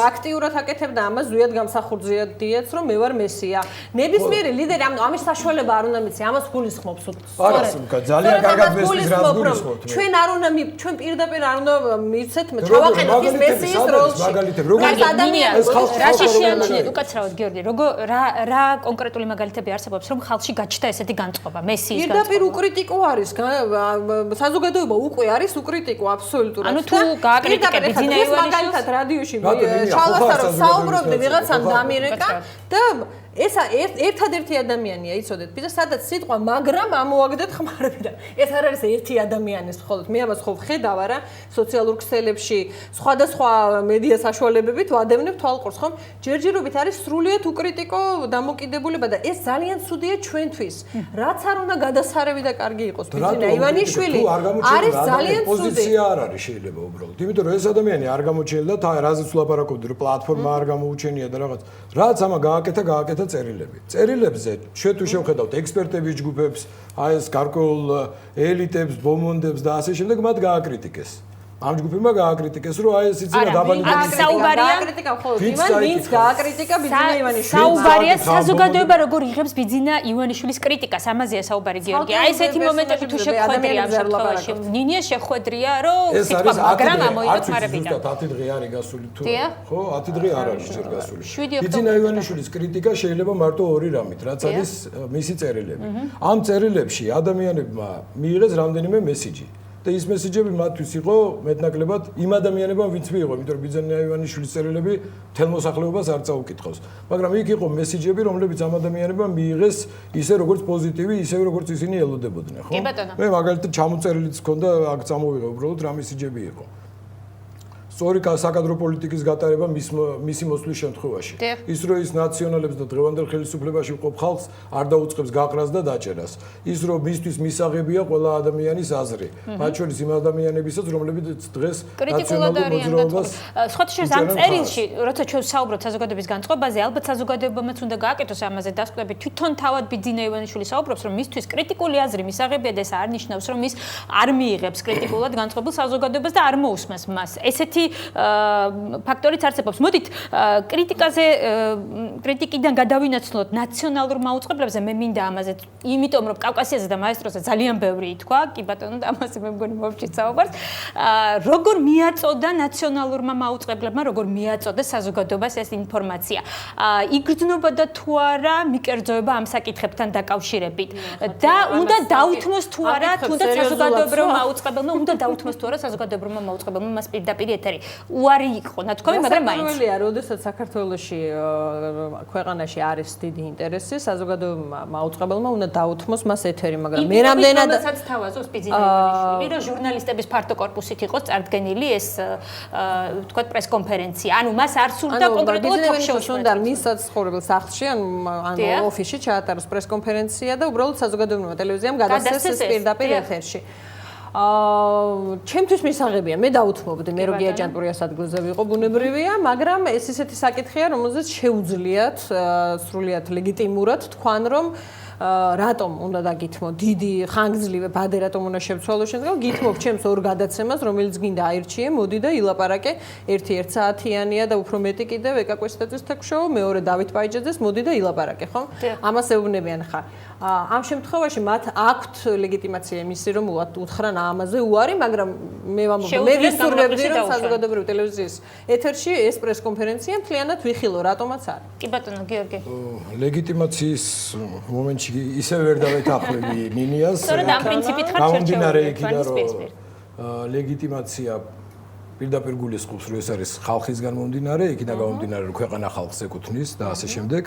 აქტიურად აკეთებდა ამას ზვიად გამსახურდიაც რომ მე ვარ მესია. ნებისმიერი ლიდერი ამის საშუალება არ უნდა მიცი, ამას გულისხმობს. არა, ძალიან კარგად მესმის რას გულისხმობთ. ჩვენ არ უნდა ჩვენ პირდაპირ არ უნდა მიცეთ ჩავაყენოთ ის მესიის როლში. მაგალითად ადამიანს რაში შეამჩნიეთ უკაცრავად გიორგი, რა კონკრეტული მაგალითები არსებობს რომ ხალხში გაჩნდა ესეთი განწყობა მესიის განწყობა. პირდაპირ უკრიტიკო არის საზოგადოება უკვე არის უკრიტიკო აბსოლუტურად. ანუ თუ გააკრიტიკე ბიძინა ივანიშვილს მაგალითად რადიოში ჩალვასარო საუბრობდი ვიღაცამ დამირეკა და ეს ერთადერთი ადამიანია, იცოდეთ, ბიძა სადაც სიტყვა მაგრამ ამოაგდეთ ხმარებიდან. ეს არ არის ერთი ადამიანის მხოლოდ. მე ამას ხო ვხედავ არა სოციალურ ქსელებში, სხვადასხვა მედია საშუალებებით ვადევნებ თვალყურს, ხომ? ჯერჯერობით არის სრულიად უკრიტიკო დამოკიდებულება და ეს ძალიან ცუდია ჩვენთვის. რაც არ უნდა გადასარევი და კარგი იყოს ბიძინა ივანიშვილი. არის ძალიან ცუდი. პოზიცია არ არის შეიძლება უბრალოდ. იმიტომ რომ ეს ადამიანი არ გამოჩენილა და რაზეც ვლაპარაკობდი რომ პლატფორმა არ გამოუჩენია და რაც ამა გააკეთა წერილებზე ჩვენ თუ შევხედავთ ექსპერტების ჯგუფებს, აი ეს გარკვეულ ელიტებს, ბომონდებს და ასე შემდეგ მათ გააკრიტიკეს. ამ ჯგუფებმა გააკრიტიკეს, რომ აი ეს იცოდა დაბალი გააკრიტიკა მხოლოდ ვინც გააკრიტიკა ბიძინა ივანიშვილს. საუბარია საზოგადოება როგორ იღებს ბიძინა ივანიშვილის კრიტიკას, ამაზეა საუბარი გიორგი. აი ესეთი მომენტები თუ შეხვედრია ამ შემთხვევაში. ნინია შეხვედრია, რომ სიტყვა მაგრამ ამოიღეთ მარებიდან. ზუსტად 10 დღე არის გასული თუ ხო 10 დღე არ არის ჯერ გასული. ბიძინა ივანიშვილის კრიტიკა შეიძლება მარტო ორი რამით, რაც არის მისი წერილები. ამ წერილებში ადამიანებმა მიიღეს რამდენიმე მესიჯი. და ის მესიჯები მათთვის იყო მეტნაკლებად იმ ადამიანებმა ვინც მიიღო, იმიტომ რომ ბიძინა ივანიშვილის წერილები თელ მოსახლეობას არ წაუკითხავს. მაგრამ იქ იყო მესიჯები, რომლებიც ამ ადამიანებმა მიიღეს ისე როგორც პოზიტივი, ისე როგორც ისინი ელოდებოდნენ, ხო? მე მაგალითად ჩამოწერილიც მქონდა, აქ წამოვიღე უბრალოდ რა მესიჯები იყო. სწორი საკადრო პოლიტიკის გატარება მისი მოსვლის შემთხვევაში. ის რომ ის ნაციონალებს და დღევანდელ ხელისუფლებაში მყოფ ხალხს არ დაუწყებს გაყრას და დაჭერას. ის რომ მისთვის მისაღებია ყველა ადამიანის აზრი. მათ შორის იმ ადამიანებისაც, რომლებიც დღეს ნაციონალურ მოძრაობას სხვათა შორის ამ წერილში, როცა ჩვენ საუბრობთ საზოგადოების განწყობაზე, ალბათ საზოგადოებამაც უნდა გააკეთოს ამაზე დასკვნები. თვითონ თავად ბიძინა ივანიშვილი საუბრობს, რომ მისთვის კრიტიკული აზრი მისაღებია და ეს არ ნიშნავს, რომ ის არ მიიღებს კრიტიკულად განწყობილ საზოგადოებას და არ მოусმენს მას. ესეთი ფაქტორიც არსებობს. მოდით კრიტიკიდან გადავინაცვლოთ ნაციონალურ მაუწყებლებზე, მე მინდა ამაზე, იმიტომ რომ კავკასიაზე და მაესტროზე ძალიან ბევრი ითქვა, კი ბატონო, და ამაზე მე მგონი მოვჭით საუბარს. როგორ მიაწოდა ნაციონალურმა მაუწყებლებმა, როგორ მიაწოდა საზოგადოებას ეს ინფორმაცია. იგრძნობოდა თუ არა მიკერძოება ამ საკითხებთან დაკავშირებით და უნდა დაუთმოს თუ არა თუნდაც საზოგადოებრივმა მაუწყებელმა, უნდა დაუთმოს თუ არა საზოგადოებრივმა მაუწყებელმა მას პირდაპირ ეთერი. უარი იყო ნათქვამი, მაგრამ მაინც. პირველია, როდესაც საქართველოში ქვეყანაში არის დიდი ინტერესი, საზოგადოებრივმა მაუწყებელმა უნდა დაუთმოს მას ეთერი, მაგრამ მე რამდენად რომელსაც თავაზობს პიძინეიშვილი, რომ ჟურნალისტების ფართო კორპუსით იყოს წარდგენილი ეს თქვა პრესკონფერენცია. ანუ მას არ სურდა კონკრეტულად თოქ-შოუში უნდა მისაც ცხოვრებელ სახლში, ანუ ოფისში ჩაატაროს პრესკონფერენცია და უბრალოდ საზოგადოებრივმა ტელევიზიამ გადასცეს პირდაპირ ეთერში. ჩემთვის მისაღებია, მე დაუთმობდი, მე რო გიაჯანტურია ადგილზე ვიყო, ბუნებრივია, მაგრამ ეს ისეთი საკითხია, რომელზეც შეუძლიათ სრულიად ლეგიტიმურად თქვან, რომ რატომ უნდა დაგითმო დიდი ხანგრძლივი ბადე რატომ უნდა შევცვალო შემდგომ გითმობ ჩემს ორ გადაცემას რომელიც გინდა აირჩიე მოდი და ილაპარაკე ერთი 1 საათიანია და უფრო მეტი კიდევ ეკაკვესტაძის თექშოუ მეორე დავით პაიჯაძეს მოდი და ილაპარაკე ხო ამას ეუბნებიან ხარ ამ შემთხვევაში მათ აქვთ ლეგიტიმაცია იმისი რომ უთხრან ამაზე უარი მაგრამ მე ვამბობ მე ვისურვებდი რომ საზოგადოებრივი ტელევიზიის ეთერში ეს პრესკონფერენცია მთლიანად ვიხილო რატომაც არის კი ბატონო გიორგი ლეგიტიმაციის მომენტში ისე ვერ დავეთანხმები ნინიას სწორედ ამ პრინციპით ხარ ჩერჩეული ლეგიტიმაცია პირდაპირ გულისხმობს რომ ეს არის ხალხისგან მომდინარე, იქიდან გამომდინარე რომ ქვეყანა ხალხს ეკუთვნის და ასე შემდეგ.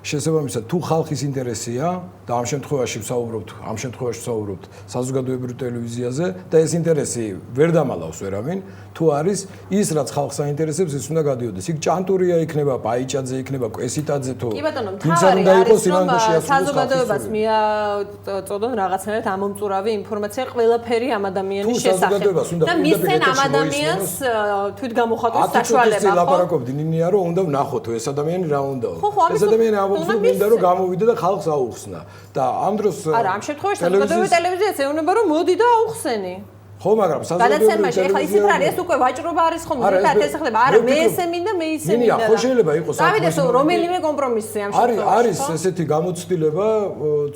შესაბამისად, თუ ხალხის ინტერესია და ამ შემთხვევაში ვსაუბრობთ საზოგადოებრივ ტელევიზიაზე და ეს ინტერესი ვერ დამალავს ვერავინ, თუ არის ის რაც ხალხს აინტერესებს, ის უნდა გადიოდეს. იქ ჭანტურია იქნება, პაიჭაძე იქნება, კვესიტაძე თუ კი ბატონო, თავარი არის რომ საზოგადოებას მიაწოდონ რაღაცნაირად ამომწურავი ინფორმაცია ყველაფერი ამ ადამიანის შესახებ და მისცენ ამ ადამიანს თვით გამოხატვის საშუალება ხო? ლაპარაკობდი ნინია რომ უნდა ვნახოთ ეს ადამიანი რა უნდაო. ეს ადამიანი ამბობს რომ მინდა რომ გამოვიდა და ხალხს აუხსნა. და ამ დროს არა, ამ შემთხვევაში საზოგადოებრივი ტელევიზიაც ეუბნება რომ მოდი და აუხსენი. ხო, მაგრამ გადაცემაში ეხლა ისეთ რა ეს უკვე ვაჭრობა არის ხომ? ერთად ესახება. არა, მე ესე მინდა, მე ისე მინდა. ნინია, ხო შეიძლება იყოს დავიდეს რომელიმე კომპრომისი ამ შემთხვევაში. არის ესეთი გამოცდილება,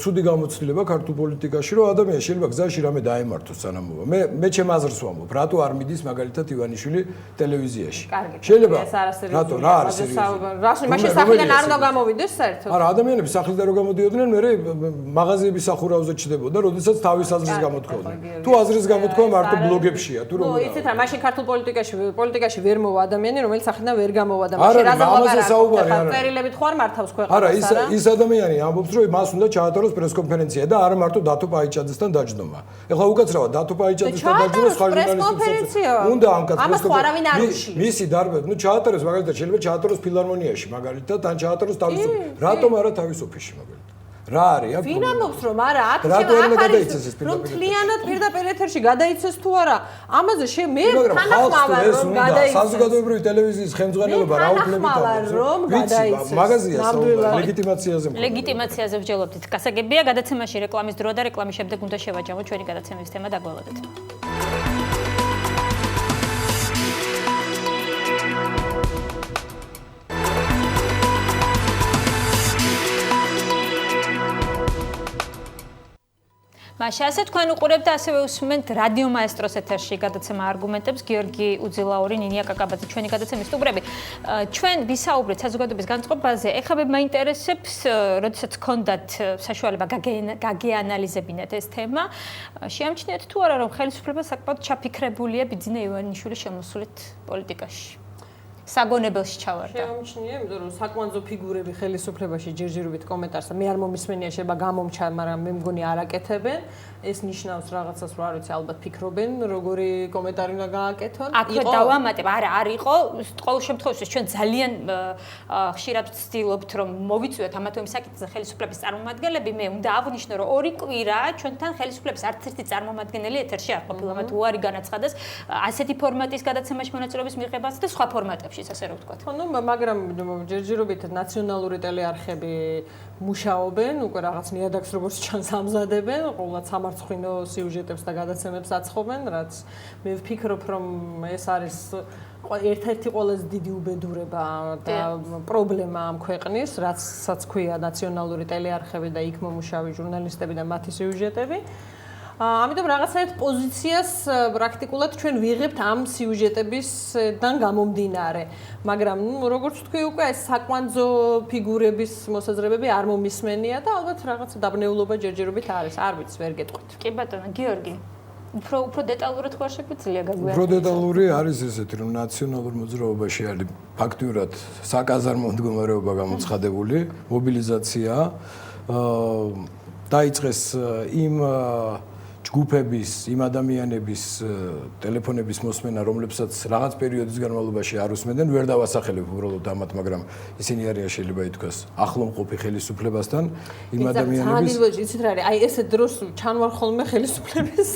ცუდი გამოცდილება ქართულ პოლიტიკაში, რომ ადამიანი შეიძლება გზაში რამე დაემართოს სანამ მე ჩემ აზრს ვამბობ, რატო არ მიდის მაგალითად ივანიშვილი ტელევიზიაში. შეიძლება რატო რა არის სერიოზული? მაშინ სახლიდან არ უნდა გამოვიდეს საერთოდ. არა, ადამიანები სახლიდან რო გამოდიოდნენ, მე მაღაზიების სახურავზე ჩდებოდა, როდესაც თავის აზრის გამოთქვამდნენ. თუ აზრის გამოთქვა მარტო ბლოგებშია თუ როგორ იცით რა მაშინ ქართულ პოლიტიკაში ვერ მოვა ადამიანი რომელიც საქმიდან ვერ გამოვადა მაშინ რა ზოგადად წერილებით ხო არ მართავს ქვეყანას არა ის ადამიანი ამბობს რომ მას უნდა ჩაატაროს პრესკონფერენცია და არა მარტო დათო პაიჭაძესთან დაჯდომა ეხლა უკაცრავად დათო პაიჭაძესთან დაჯდომას ხარ პრესკონფერენცია უნდა ამ კაცს ამას ხო არავინ არ უშლის მისი დარბები ჩაატაროს მაგალითად შეიძლება ჩაატაროს ფილარმონიაში მაგალითად ან ჩაატაროს თავის რატომ არა თავის ოფისში მაგალითად რა არის? ვინ ამბობს რომ არა, აქ არის რომ თლიანად პირდაპირ ეთერში გადაიცეს თუ არა? ამაზე მე თანახმავარ რომ გადაიცეს. საზოგადოებრივი ტელევიზიის ხელმძღვანელობა რა უფლებით ამბობს? რომ გადაიცეს. მაღაზია ლეგიტიმაციაზე. ლეგიტიმაციაზე ვჯელობდით. გასაგებია, გადაცემაში რეკლამის დრო და რეკლამის შემდეგ უნდა შევაჯამოთ ჩვენი გადაცემის თემა დაგველოდეთ. მაშასე თქვენ უყურებთ ასევე უსმენთ რადიო მაესტროს ეთერში გადაცემა არგუმენტებს გიორგი უძილაური ნინია კაკაბაძე ჩვენი გადაცემის სტუმრები ჩვენ ვისაუბრეთ საზოგადოების განწყობაზე ეხლა მე მაინტერესებს როდესაც გქონდათ საშუალება გაგეანალიზებინათ ეს თემა შეამჩნიათ თუ არა რომ ხელისუფლება საკმაოდ ჩაფიქრებულია ბიძინა ივანიშვილის შემოსვლით პოლიტიკაში საგონებელში ჩავარდა. შეამჩნია, იმიტომ რომ საკვანძო ფიგურები ხელისუფლებაში ჯერჯერობით კომენტარს მე არ მომისმენია შეიძლება გამომჩა, მაგრამ მე მგონი არ აკეთებენ. ეს ნიშნავს რაღაცას, რა ვიცი, ალბათ ფიქრობენ, როგორი კომენტარი უნდა გააკეთონ. აქვე დავამატებ, არა, არ იყო, ყოველ შემთხვევაში ჩვენ ძალიან ხშირად ვცდილობთ, რომ მოვიწვიოთ ამა თუ იმ საკითხზე ხელისუფლების წარმომადგენლები, მე უნდა აღვნიშნო, რომ 2 კვირა ჩვენთან ხელისუფლების არც ერთი წარმომადგენელი ეთერში არ ყოფილა, მათ უარი განაცხადეს ასეთი ფორმატის გადაცემაში მონაწილეობის მიღებაზე და სხვა ფორმატებში, ასე რომ ვთქვათ. ხო, მაგრამ ჯერჯერობით ნაციონალური ტელეარხები მუშაობენ, უკვე რაღაც ნიადაგს როგორც ჩანს ამზადებენ, ყოველად სამარცხვინო სიუჟეტებს და გადაცემებს აცხობენ, რაც მე ვფიქრობ, რომ ეს არის ერთ-ერთი ყველაზე დიდი უბედურება და პრობლემა ამ ქვეყნის, რაცაც ქვია ნაციონალური ტელეარხები და იქ მომუშავე ჟურნალისტები და მათი სიუჟეტები. ამიტომ რაღაცაერთ პოზიციას პრაქტიკულად ჩვენ ვიღებთ ამ სიუჟეტებისგან გამომდინარე. მაგრამ როგორც თქვი უკვე ეს საკვანძო ფიგურების მოსაზრებები არ მომისმენია და ალბათ რაღაც დაბნეულობა ჯერჯერობით არის. არ ვიცი, ვერ გეტყვით. კი ბატონო, გიორგი. უფრო დეტალურად ხარ შეგვიძლია გაგვიარეთ. უფრო დეტალური არის ესეთი, რომ ნაციონალურ მოძრაობაში არის ფაქტიურად საკაზარმო მდგომარეობა გამოცხადებული, მობილიზაცია დაიწყეს იმ ჯგუფების, იმ ადამიანების ტელეფონების მოსმენა, რომლებსაც რაღაც პერიოდის განმავლობაში არ უსმენდნენ, ვერ დავასახელებ უბრალოდ ამათ, მაგრამ ისინი არიან შეიძლება ითქვას ახლომყოფი ხელისუფლებასთან, იმ ადამიანების იცით რა არის, აი ესე დროს ჩანვარ ხოლმე ხელისუფლების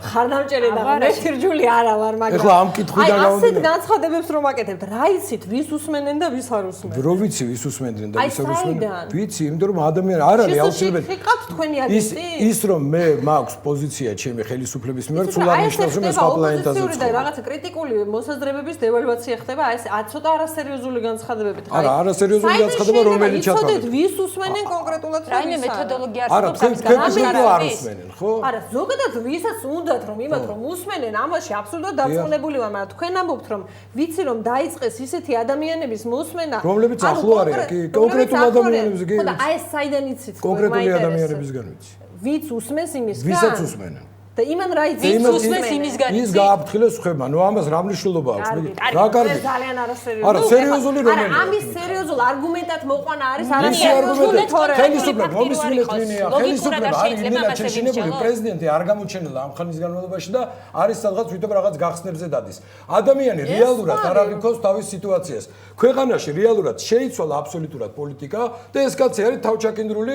ხარდამჭერი და მეთირჯული არა ვარ, მაგრამ ეხლა ამ კითხვიდან აი ასეთ განცხადებებს რომ აკეთებთ, რა იცით, ვის უსმენენ და ვის არ უსმენენ? რო ვიცი, ვის უსმენდნენ და ვის არ აი, უსმენენ? საიდან? ვიცი, იმიტომ რომ ადამიანი არ არის აუცილებლად ხიყავთ თქვენი აგენტი? ის რომ მე მაქვს პოზიცია ჩემი ხელისუფლების მიმართ, სულ არ ნიშნავს რომ ეს სხვა პლანეტაზე ოპოზიციური და რაღაცა კრიტიკული მოსაზრებების დევალვაცია ხდება, აი ეს ცოტა არასერიოზული განცხადებებით. არა, არასერიოზული განცხადება რომელიც ჩათვალეთ. იცოდეთ ვის უსმენენ კონკრეტულად და რაიმე ვის არა? მეთოდოლოგია არა, არსებობს ამის თქვენ არ განმარტებისთვის. უსმენენ, ხო? არა, ზოგადად ვისაც უნდათ რომ იმათ რომ უსმენენ, ამაში აბსოლუტურად დარწმუნებული ვარ, მაგრამ თქვენ ამბობთ რომ ვიცი რომ დაიწყეს ისეთი ადამიანების მოსმენა, რომლებიც ახლო არიან, კი, კონკრეტულ ადამიანებს კი. ხო და აი ეს საიდან იცით? კონკრეტული ადამიანებისგან ვიცი. ვიც უსმენს იმისგან? ვისაც უსმენენ. და იმან რა იცით? ვიც უსმენს იმისგან? ის გააფრთხილეს ხება, ნუ ამას რა მნიშვნელობა აქვს? რა კარგი. ძალიან არასერიოზული. არა, სერიოზული არა, რომელია? ამის სერიოზულ არგუმენტად მოყვანა არის ისი არასერიოზული თორე. ხელისუფლება მომისმენთ ლინია, ხელისუფლება არის შეიძლება იმენა ამასები შეშინებული, იმსჯელო? პრეზიდენტი არ გამოჩენილა ამ ხანის განმავლობაში და არის სადღაც თვითონ რაღაც გახსნებზე დადის. ადამიანი რეალურად არ აღიქოს თავის სიტუაციას. ქვეყანაში რეალურად შეიცვალა აბსოლუტურად პოლიტიკა და ეს კაცი არის თავჩაკინდრული,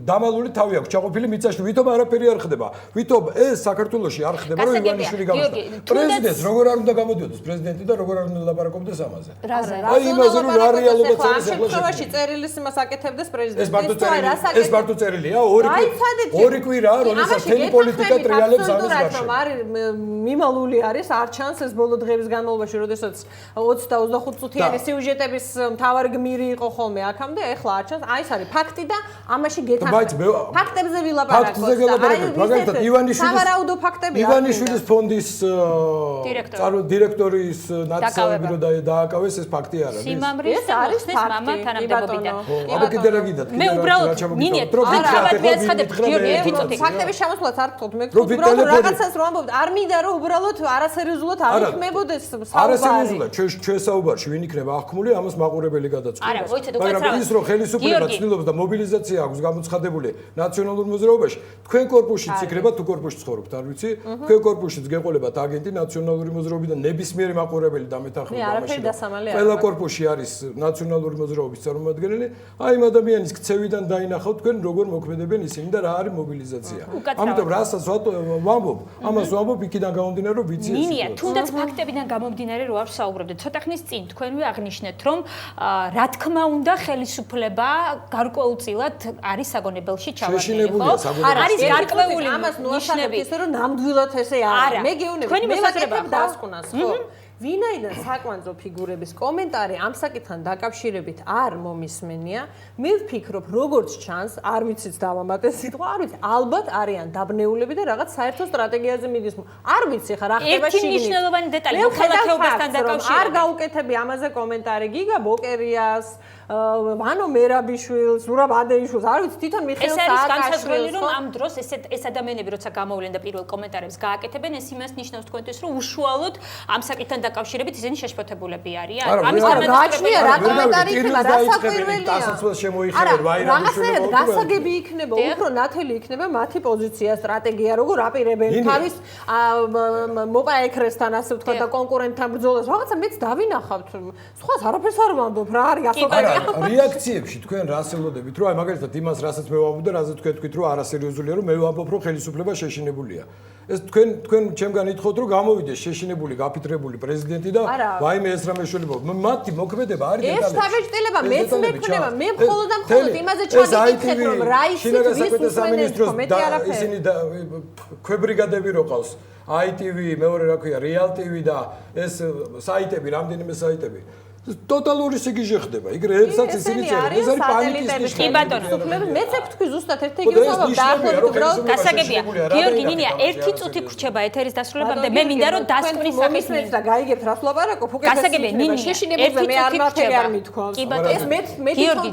დამალული თავი აქვს, ჩაყოფილი მიწაში, ვითომ არაფერი არ ხდება. ვითომ ეს საქართველოში არ ხდება, რომ ივანიშვილი გამოსდა. პრეზიდენტს როგორ არ უნდა გამოდიოდეს პრეზიდენტი და როგორ არ უნდა ლაპარაკობდეს ამაზე. აი იმაზე რომ რა რეალობა წერს ახლა შემთხვევაში წერილის იმას აკეთებდეს პრეზიდენტი. ეს მარტო წერილია, ორი კვირაა, როდესაც თელი პოლიტიკა ტრიალებს ამის გარშემო. არის მიმალული არის, არ ჩანს ეს ბოლო დღეების განმავლობაში, როდესაც 20 და 25 წუთიანი სიუჟეტების მთავარი გმირი იყო ხოლმე აქამდე, ეხლა არ ჩანს. აი ეს არის ფაქტი და ამაში გეთანხმებით. ფაქტებზე ვილაპარაკოთ. ფაქტზე ვილაპარაკოთ, მაგალითად ივანიშვილის ფონდის დირექტორის ნაციონალური და დააკავეს ეს ფაქტი არა. სიმამრის არის მამა თანამდებობიდან. აბა კიდე რა გიდათ? მე უბრალოდ მინიეთ თავად მეაცხადებ გიორგი ერთი წუთი. ფაქტების შემოსვლაც არ გთხოვთ, მე უბრალოდ რაღაცას რომ ამბობთ, არ მინდა რომ უბრალოდ არასერიოზულად აღიქმებოდეს საუბარი. არასერიოზულად ჩვენ საუბარში ვინ იქნება აღქმული, ამას მაყურებელი გადაწყვეტს. არა, მოიცეთ უკვე რა. მაგრამ ის რომ ხელისუფლება ცდილობს და მობილიზაცია აქვს გამოცხადებული ნაციონალურ მოძრაობაში, თქვენ კორპუსშიც იქნება თუ კორპუსში ცხოვრობთ, არ ვიცი, თქვენ კორპუსშიც გეყოლებათ აგენტი ნაციონალური მოძრაობიდან ნებისმიერი მაყურებელი დამეთანხმება ამაში. ყველა კორპუსში არის ნაციონალური მოძრაობის წარმომადგენელი, აი იმ ადამიანის ქცევიდან დაინახავთ თქვენ როგორ მოქმედებენ ისინი და რა არის მობილიზაცია. ამიტომ რასაც ვამბობ, ამას ვამბობ იქიდან გამომდინარე რომ ვიცი ეს. ნინია, თუნდაც ფაქტებიდან გამომდინარე რო არ ვსაუბრობდეთ, ცოტა ხნის წინ თქვენვე აღნიშნეთ, რომ რა თქმა უნდა ხელისუფლება გარკვეულწილად არის საგონებელში ჩავარდნილი, ხო? არის გარკვეული ამას ნუანსები, ისე რომ ნამდვილად ესე არის. მე გეუბნები, მე ვაკეთებ დასკვნას, ხო? ვინაიდან საკვანძო ფიგურების კომენტარი ამ საკითხთან დაკავშირებით არ მომისმენია, მე ვფიქრობ, როგორც ჩანს, არ ვიცით დავამატე სიტყვა, არ ვიცი, ალბათ არიან დაბნეულები და რაღაც საერთო სტრატეგიაზე მიდის. არ ვიცი ხა რა ხდება შიგნით. ერთი მნიშვნელოვანი დეტალი მოქალაქეობასთან დაკავშირებით. არ გაუკეთები ამაზე კომენტარი გიგა ბოკერიას, ვანო მერაბიშვილს, ზურაბ ადეიშვილს, არ ვიცი, თვითონ მიხეილ სააკაშვილს. ეს არის განსაზღვრელი, რომ ამ დროს ეს ადამიანები როცა გამოვლენ და პირველ კომენტარებს გააკეთებენ, ეს იმას ნიშნავს თქვენთვის, რომ უშუალოდ ამ საკითხთან დაკავშირებით ისინი შეშფოთებულები არიან. ამის გამოსაჩნია რა კომენტარი იქნება, რა საკვირველია. დასაცვლელს შემოიხერეთ ვაირაბიშვილი. რაღაცნაირად გასაგები იქნება, უფრო ნათელი იქნება მათი პოზიცია, სტრატეგია, როგორ აპირებენ თავის მოპაექრესთან, ასე ვთქვათ, და კონკურენტთან ბრძოლას. რაღაცა მეც დავინახავთ. სხვას არაფერს არ ვამბობ, რა არის გასაგები. რეაქციებში თქვენ რას ელოდებით, რომ აი მაგალითად იმას რასაც მე ვამბობ და რასაც თქვენ თქვით, რომ არასერიოზულია, რომ მე ვამბობ, რომ ხელისუფლება შეშინებულია. ეს თქვენ ჩემგან ითხოვთ რომ გამოვიდეს შეშინებული, გაფიტრებული პრეზიდენტი და ვაიმე ეს რამე შეიძლება. მათი მოქმედება არის დეტალებში. ეს თავშეჭდილება მეც მექნება, მე მხოლოდ და მხოლოდ იმაზე ჩამიკითხეთ რომ რა ისიც ვის უსმენთ და ისინი ქვებრიგადები რო ყავს. ITV, მეორე რა ქვია, Real TV და ეს საიტები, რამდენიმე საიტები. ტოტალური სიგიჟე ხდება. იქ რეებსაც ისინი წერენ. ეს არის პანიკის ნიშანი. კი ბატონო, მეც აქ თქვი ზუსტად ერთ-ერთი ვსაუბრობ დაახლოებით უბრალოდ გასაგებია. გიორგი ნინია, ერთი წუთი გრჩება ეთერის დასრულებამდე. მე მინდა რომ დასკვნის სახით და გაიგებთ რას ვლაპარაკობ, უკეთ გასაგებია ნინია, შეშინებულზე მე არ მართელი არ მithქვავს. კი ბატონო, ეს მე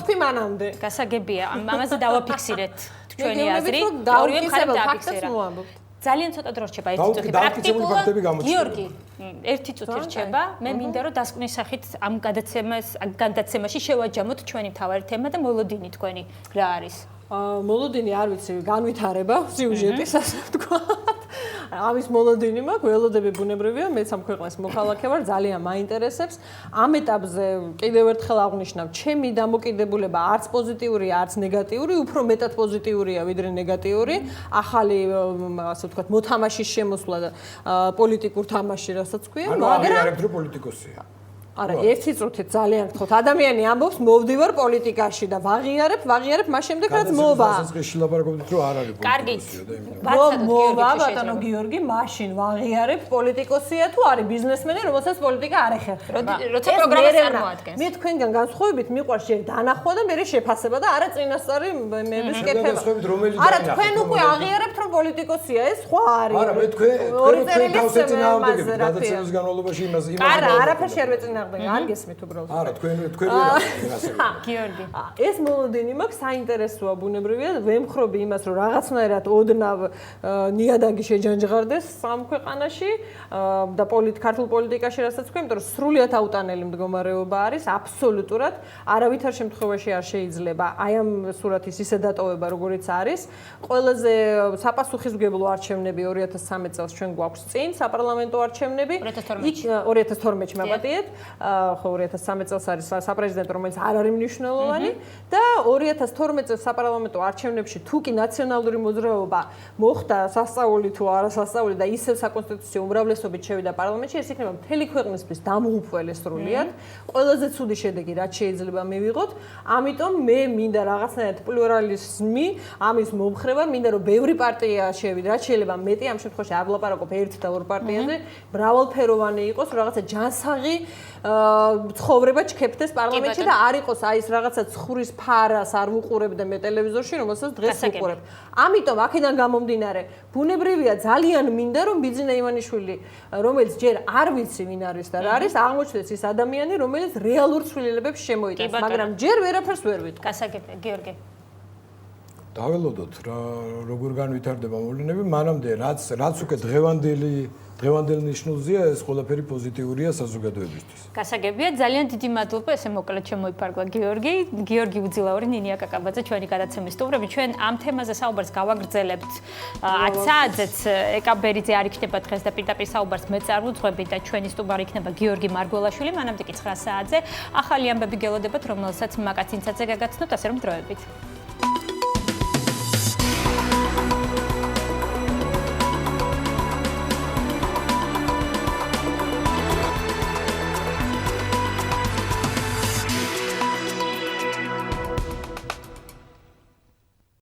თქვი მანამდე. გასაგებია, ამაზე დავაფიქსირეთ ჩვენი აზრი. ორივე მხარე დააფიქსირა. ძალიან ცოტა დრო რჩება ერთი წუთი. პრაქტიკულად გიორგი, ერთი წუთი რჩება. მე მინდა რომ დასკვნის სახით ამ გადაცემაში შევაჯამოთ ჩვენი მთავარი თემა და მოლოდინი თქვენი რა არის? მოლოდინი არ ვიცი, განვითარება სიუჟეტის ასე ვთქვათ. ამის მოლოდინი მაქვს, ველოდები ბუნებრივია, მეც ამ ქვეყნის მოქალაქე ვარ, ძალიან მაინტერესებს. ამ ეტაპზე კიდევ ერთხელ აღნიშნავ, ჩემი დამოკიდებულება არც პოზიტიურია, არც ნეგატიური, უფრო მეტად პოზიტიურია ვიდრე ნეგატიური. ახალი ასე ვთქვათ, მოთამაშის შემოსვლა და პოლიტიკურ თამაში, რასაც ქვია, მაგრამ აღიარებთ რომ პოლიტიკოსია. არა, ერთი წუთით ძალიან გთხოვთ. ადამიანი ამბობს, მოვდივარ პოლიტიკაში და ვაღიარებ, მას შემდეგ რაც მოვა. გასაწყისში ლაპარაკობთ რომ არ არის პოლიტიკოსია და იმით. მოვა ბატონო გიორგი, მაშინ ვაღიარებ პოლიტიკოსია თუ არის ბიზნესმენი, რომელსაც პოლიტიკა არ ეხერხება. როცა პროგრამას წარმოადგენს. მე თქვენგან განსხვავებით მიყვარს ჯერ დანახვა და მერე შეფასება და არა წინასწარი მეების კეთება. არა, თქვენ უკვე აღიარებთ რომ პოლიტიკოსია, ეს სხვა არის. არა, მე თქვენ თავს ეწინააღმდეგებთ გადაცემის განმავლობაში იმას. არა, არაფერს არ ვეწინააღმდეგე. არ გესმით უბრალოდ. არა, თქვენ ვერ გიორგი. ეს მოლოდინი მაქვს საინტერესოა ბუნებრივია, ვემხრობი იმას, რომ რაღაცნაირად ოდნავ ნიადაგი შეჯანჯღარდეს სამ ქვეყანაში და ქართულ პოლიტიკაში, რასაც თქვი, იმიტომ რომ სრულიად აუტანელი მდგომარეობა არის, აბსოლუტურად არავითარ შემთხვევაში არ შეიძლება აი ამ სურათის ისე დატოვება, როგორიც არის. ყველაზე საპასუხისმგებლო არჩევნები 2013 წელს ჩვენ გვაქვს წინ, საპარლამენტო არჩევნები 2012-ში მაპატიეთ. ხო 2013 წელს არის საპრეზიდენტო, რომელიც არ არის მნიშვნელოვანი და 2012 წელს საპარლამენტო არჩევნებში თუ კი ნაციონალური მოძრაობა მოხდა სასწაული თუ არა სასწაული და ისევ საკონსტიტუციო უმრავლესობით შევიდა პარლამენტში, ეს იქნება მთელი ქვეყნისთვის დამღუპველი სრულიად. ყველაზე ცუდი შედეგი რაც შეიძლება მივიღოთ. ამიტომ მე მინდა რაღაცნაირად პლურალიზმი ამის მომხრე ვარ, მინდა რომ ბევრი პარტია შევიდე, რაც შეიძლება მეტი, ამ შემთხვევაში არ ვლაპარაკობ ერთ და ორ პარტიაზე, მრავალფეროვანი იყოს, რაღაცა ჯანსაღი ცხოვრება ჩქეფდეს პარლამენტში და არ იყოს აი ეს რაღაცა ცხურის ფარას არ ვუყურებდე მე ტელევიზორში, რომელსაც დღეს ვუყურებ. ამიტომ აქედან გამომდინარე, ბუნებრივია ძალიან მინდა რომ ბიძინა ივანიშვილი, რომელიც ჯერ არ ვიცი ვინ არის და რა არის, აღმოჩნდეს ის ადამიანი, რომელიც რეალურ ცვლილებებს შემოიტანს, მაგრამ ჯერ ვერაფერს ვერ ვიტყვი. გასაგებია, გიორგი. დაველოდოთ რა როგორ განვითარდება მოვლენები, მანამდე რაც უკვე დღევანდელ ნიშნულზეა, ეს ყველაფერი პოზიტიურია საზოგადოებისთვის. გასაგებია, ძალიან დიდი მადლობა, ესე მოკლედ შემოიფარგლა გიორგი. გიორგი უძილაური, ნინია კაკაბაძე, ჩვენი გადაცემის სტუმრები. ჩვენ ამ თემაზე საუბარს გავაგრძელებთ 10 საათზეც. ეკაბერიძე არ იქნება დღეს და პირდაპირ საუბარს მე წარმოვიძღვები და ჩვენი სტუმარი იქნება გიორგი მარგველაშვილი, მანამდე კი 9 საათზე. ახალი ამბები გელოდებათ, რომელსაც მაკაცინცაძე გაგაცნობთ, ასე რომ დროებით.